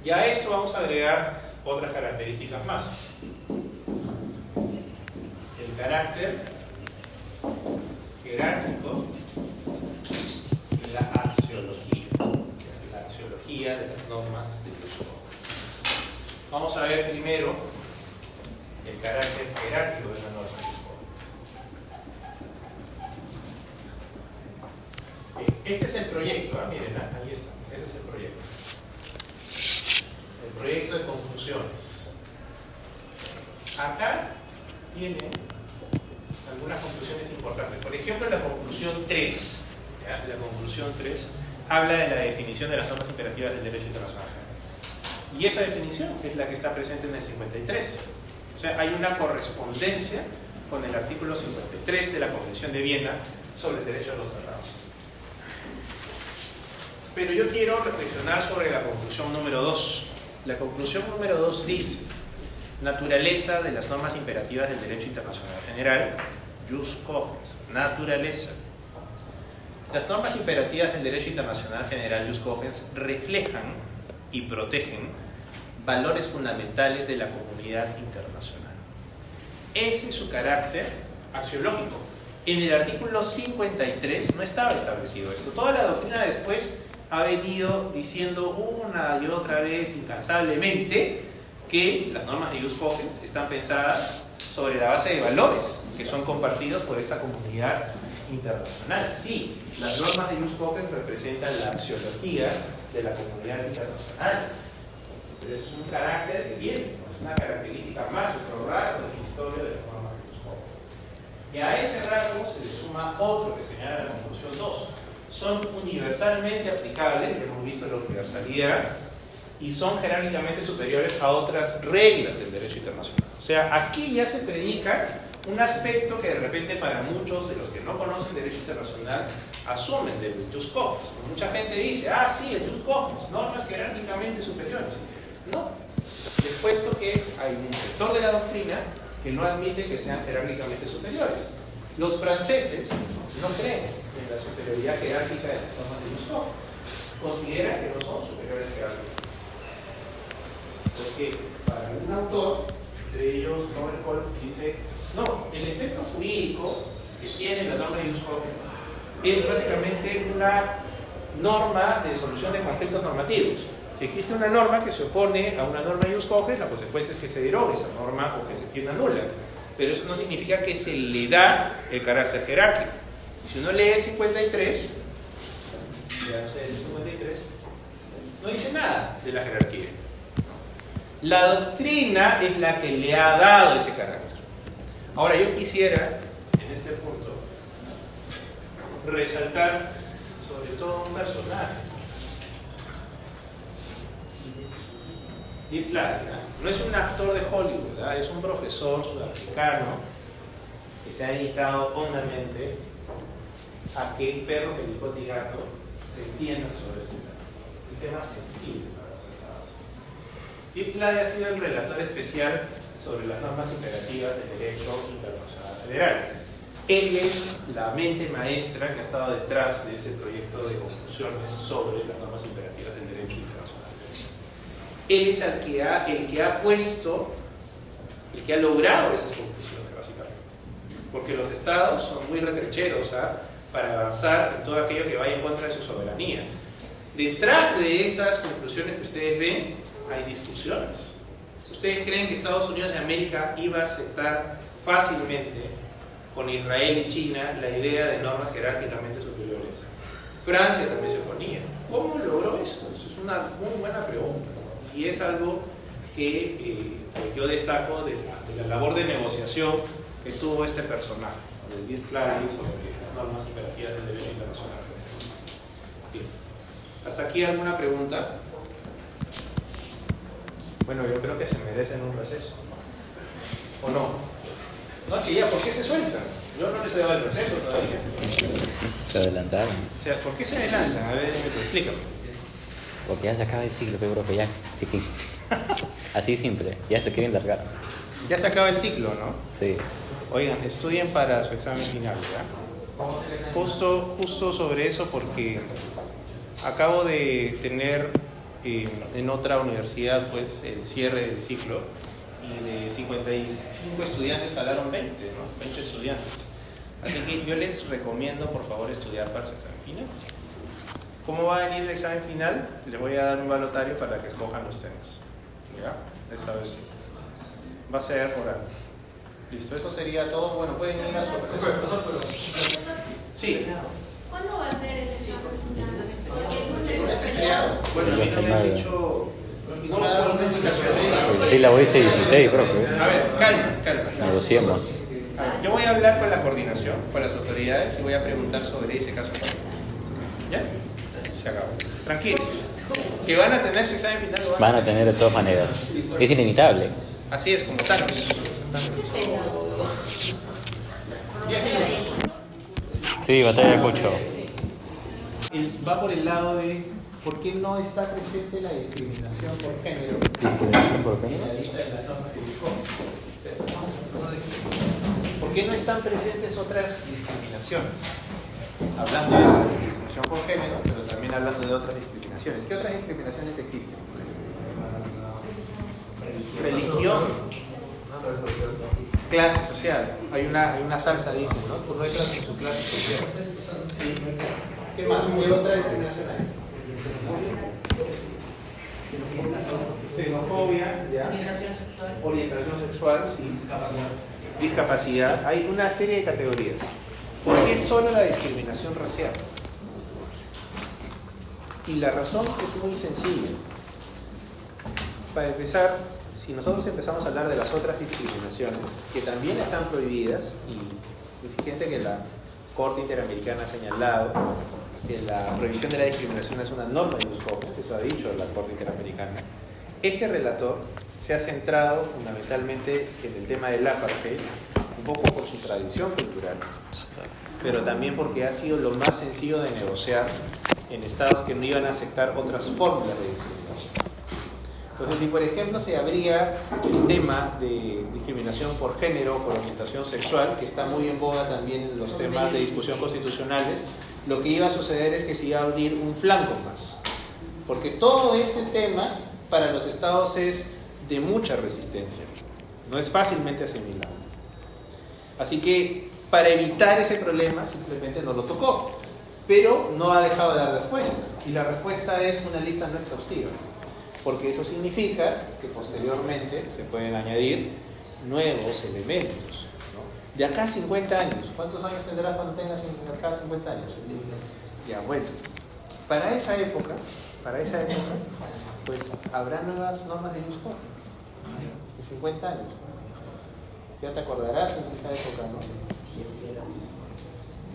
Y a esto vamos a agregar otras características más. El carácter jerárquico y la axiología de las normas de ius cogens. Vamos a ver primero el carácter jerárquico de la norma de ius cogens. Este es el proyecto, miren, ahí está, ese es el proyecto. El proyecto de conclusiones. Acá tiene algunas conclusiones importantes. Por ejemplo, la conclusión 3. ¿Ya? La conclusión 3 habla de la definición de las normas imperativas del derecho internacional. Y esa definición es la que está presente en el 53. O sea, hay una correspondencia con el artículo 53 de la Convención de Viena sobre el derecho a los tratados. Pero yo quiero reflexionar sobre la conclusión número 2. La conclusión número 2 dice: naturaleza de las normas imperativas del derecho internacional general, ius cogens, naturaleza. Las normas imperativas del derecho internacional general, ius cogens, reflejan y protegen valores fundamentales de la comunidad internacional. Ese es su carácter axiológico. En el artículo 53 no estaba establecido esto. Toda la doctrina después ha venido diciendo una y otra vez incansablemente que las normas de ius cogens están pensadas sobre la base de valores que son compartidos por esta comunidad internacional. Sí, las normas de ius cogens representan la axiología de la comunidad internacional, pero es un carácter que tiene, es una característica más, otro rasgo definitorio de las normas de ius cogens. Y a ese rasgo se le suma otro que señala la conclusión 2. Son universalmente aplicables, ya hemos visto la universalidad, y son jerárquicamente superiores a otras reglas del derecho internacional. O sea, aquí ya se predica un aspecto que de repente para muchos de los que no conocen derecho internacional asumen del ius cogens. Mucha gente dice, sí, el ius cogens, normas jerárquicamente superiores. No, les cuento que hay un sector de la doctrina que no admite que sean jerárquicamente superiores. Los franceses no creen en la superioridad jerárquica de las normas de ius cogens. Consideran que no son superiores jerárquicamente. Porque para un autor, entre ellos Robert Kolff, dice, no, el efecto jurídico que tiene la norma de ius cogens es básicamente una norma de solución de conflictos normativos. Si existe una norma que se opone a una norma de ius cogens, la consecuencia es que se derogue esa norma o que se entienda nula. Pero eso no significa que se le da el carácter jerárquico. Si uno lee el 53, ya no sé, el 53, no dice nada de la jerarquía. La doctrina es la que le ha dado ese carácter. Ahora, yo quisiera, en este punto, resaltar sobre todo un personaje. Dirk Lager, no es un actor de Hollywood, ¿verdad? Es un profesor sudafricano que se ha dedicado hondamente a que el perro, pericote y gato se entiendan sobre este tema. Un tema sensible para los Estados Unidos. Dirk Lager ha sido el relator especial sobre las normas imperativas del derecho internacional federal. Él es la mente maestra que ha estado detrás de ese proyecto de conclusiones sobre las normas imperativas del derecho internacional federal. él es el que ha puesto, el que ha logrado esas conclusiones, básicamente. Porque los estados son muy retrecheros para avanzar en todo aquello que vaya en contra de su soberanía. Detrás de esas conclusiones que ustedes ven, hay discusiones. ¿Ustedes creen que Estados Unidos de América iba a aceptar fácilmente con Israel y China la idea de normas jerárquicamente superiores? Francia también se oponía. ¿Cómo logró esto? Eso es una muy buena pregunta, ¿no? Y es algo que yo destaco de la labor de negociación que tuvo este personaje, del Diez Clary, sobre las normas imperativas del derecho internacional. Bien. ¿Hasta aquí alguna pregunta? Bueno, yo creo que se merecen un receso. ¿O no? No, es que ya, ¿por qué se sueltan? Yo no les he dado el receso todavía. Se adelantaron. O sea, ¿por qué se adelantan? A ver, explícame. Porque ya se acaba el ciclo, profe, ya, chiquín. Así simple, ya se quieren largar. Ya se acaba el ciclo, ¿no? Sí. Oigan, estudien para su examen final, ¿ya? Justo sobre eso, porque acabo de tener en otra universidad pues el cierre del ciclo, y de 55 estudiantes jalaron 20, ¿no? 20 estudiantes. Así que yo les recomiendo por favor estudiar para su examen final. ¿Cómo va a venir el examen final? Les voy a dar un balotario para que escojan los temas, ¿ya? Esta vez sí. Va a ser oral. Listo, eso sería todo. Bueno, pueden ir a su profesor. Sí. ¿Cuándo va a ser el examen final? Bueno, a mí no me han dicho ninguna comunicación. Sí, la UIS 16, profe. A ver, calma. Negociemos. A ver, yo voy a hablar con la coordinación, con las autoridades, y voy a preguntar sobre ese caso. ¿Ya? Se acabó. Tranquilos. Que van a tener su examen final. Van a tener de todas maneras. Es inevitable. Así es, como Thanos. Sí, batalla de Cucho. Va por el lado de por qué no está presente la discriminación por género. ¿Discriminación por género? ¿Por qué no están presentes otras discriminaciones? Hablando de la discriminación por género, pero también hablando de otras discriminaciones. ¿Qué otras discriminaciones existen? Religión, clase social. Hay una salsa, dicen, ¿no? Tú no entras en su clase social. Sí. ¿Qué más? ¿Qué otra discriminación hay? Xenofobia, ¿ya? Orientación sexual, sí. Discapacidad. Hay una serie de categorías. ¿Por qué solo la discriminación racial? Y la razón es muy sencilla. Para empezar, si nosotros empezamos a hablar de las otras discriminaciones, que también están prohibidas, y fíjense que la Corte Interamericana ha señalado que la prohibición de la discriminación es una norma de los jóvenes, eso ha dicho la Corte Interamericana. Este relator se ha centrado fundamentalmente en el tema del apartheid, un poco por su tradición cultural, pero también porque ha sido lo más sencillo de negociar en estados que no iban a aceptar otras fórmulas de discriminación. Entonces, si por ejemplo se abría el tema de discriminación por género, por orientación sexual, que está muy en boga también en los temas de discusión constitucionales, lo que iba a suceder es que se iba a abrir un flanco más. Porque todo ese tema para los estados es de mucha resistencia, no es fácilmente asimilable. Así que para evitar ese problema simplemente no lo tocó, pero no ha dejado de dar respuesta. Y la respuesta es una lista no exhaustiva. Porque eso significa que posteriormente se pueden añadir nuevos elementos, ¿no? De acá a 50 años, ¿cuántos años tendrás cuando tengas de acá a 50 años? Ya, bueno, para esa época, pues habrá nuevas normas de luz jóvenes, de 50 años. Ya te acordarás en esa época, ¿no?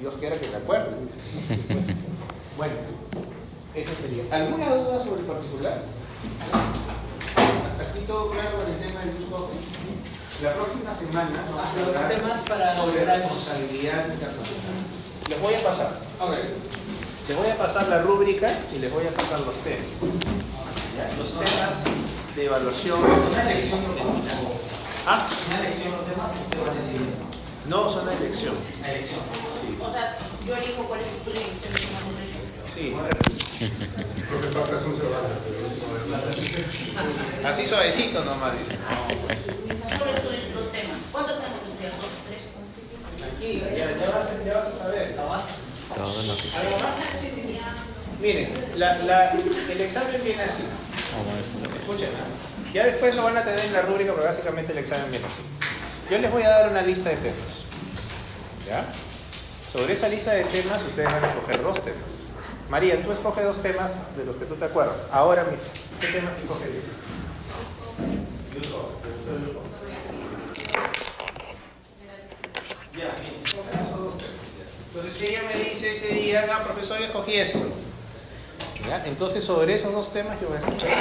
Dios quiera que te acuerdes. Sí, pues. Bueno, eso sería. ¿Alguna duda sobre el particular? Hasta aquí todo claro con el tema de luz jóvenes. La próxima semana vamos a hablar temas para sobre responsabilidad internacional. Les voy a pasar. Les voy a pasar la rúbrica y les voy a pasar los temas. ¿Ya? Los temas de evaluación. ¿Una elección ¿Ah? ¿Una elección los temas que usted va a decidir? No, son una elección. La elección. Sí. O sea, yo elijo cuál es tu elección. Sí. Lo que falta es un Cervantes, pero no. Así suavecito nomás, dice. Solo estudies los temas. ¿Cuántos tenemos que estudiar? ¿2, 3? Aquí, ya vas a saber. La base. Todo lo que ¿Algo más? Miren, el examen viene así. como esto. Escuchen, ¿eh? Ya después lo van a tener en la rúbrica, pero básicamente el examen viene así. Yo les voy a dar una lista de temas. ¿Ya? Sobre esa lista de temas, ustedes van a escoger 2 temas. María, tú escoge 2 temas de los que tú te acuerdas. Ahora mismo, ¿qué temas escogerías? Ya, escoge esos 2 temas. Entonces ella me dice ese día, profesor, yo escogí esto. ¿Ya? Entonces sobre esos 2 temas yo voy a escoger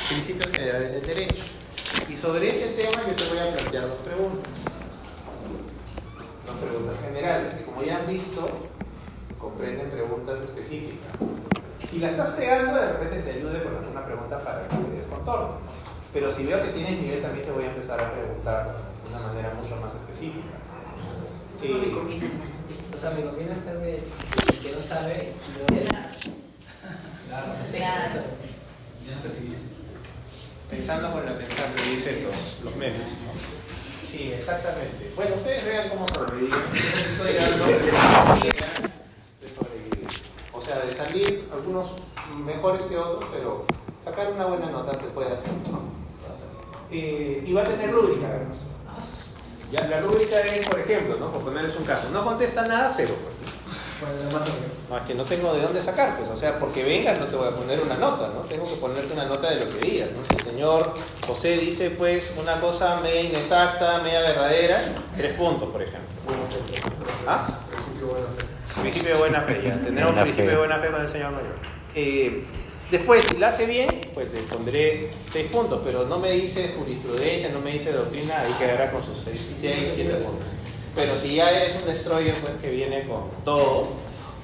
principios generales del derecho. Y sobre ese tema yo te voy a plantear 2 preguntas. 2 preguntas generales, que como ya han visto, comprenden preguntas específicas. Si la estás pegando, de repente te ayude con alguna pregunta para que te des contorno. Pero si veo que tienes nivel, también te voy a empezar a preguntar de una manera mucho más específica. O sea, me conviene hacerme el que no sabe y no es. Claro. Ya no te exhibiste. Pensando, dicen los memes, ¿no? Sí, exactamente. Bueno, ustedes vean cómo sobrevivir. Estoy dando de sobrevivir. O sea, de salir algunos mejores que otros, pero sacar una buena nota se puede hacer, ¿no? Y va a tener rúbrica, además. Ya, la rúbrica es, por ejemplo, ¿no? Por ponerles un caso, no contesta nada, 0. No, es que no tengo de dónde sacar, pues, o sea, porque vengas no te voy a poner una nota, ¿no? Tengo que ponerte una nota de lo que digas, ¿no? Si el señor José dice, pues, una cosa media inexacta, media verdadera, 3 puntos, por ejemplo. ¿Ah? Principio de buena fe, ya. Tenemos principio de buena fe con el señor mayor. Después, si la hace bien, pues le pondré 6 puntos, pero no me dice jurisprudencia, no me dice doctrina, ahí quedará con sus 6, 7 puntos. Pero si ya es un destroyer, pues, que viene con todo,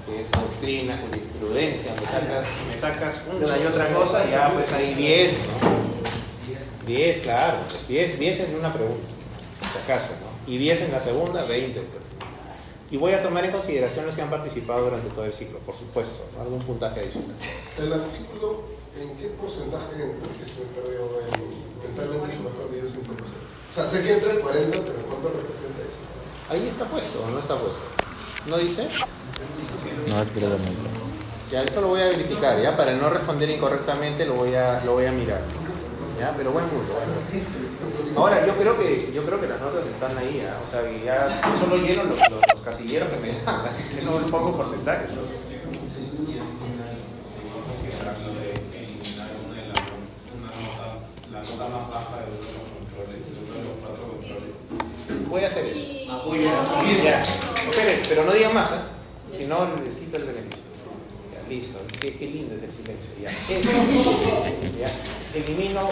que es doctrina, jurisprudencia, me sacas una y otra cosa, ya pues hay 10, ¿no? 10, claro, 10 en una pregunta, si acaso, ¿no? Y 10 en la segunda, 20, pues. Y voy a tomar en consideración los que han participado durante todo el ciclo, por supuesto, ¿no? Algún puntaje adicional. El artículo, ¿en qué porcentaje entra? Que se me perdió, mentalmente se me ha perdido esa información. O sea, sé que entra el 40, pero ¿cuánto representa eso? Ahí está puesto, ¿o no está puesto? ¿No dice? No, es verdadamente. Ya, eso lo voy a verificar, ¿ya? Para no responder incorrectamente lo voy a mirar. ¿Ya? Pero buen punto. Ahora, yo creo que las notas están ahí, ¿eh? O sea, que ya yo solo lleno los casilleros que me dan, así que no pongo porcentajes, ¿no? La nota más baja de uno de los controles, de uno de los 4 controles. Voy a hacer eso. Ya. Esperen, pero no digan más, ¿eh? Si no, les quito el beneficio. Ya, listo. Qué lindo es el silencio. Ya. Ya. Elimino.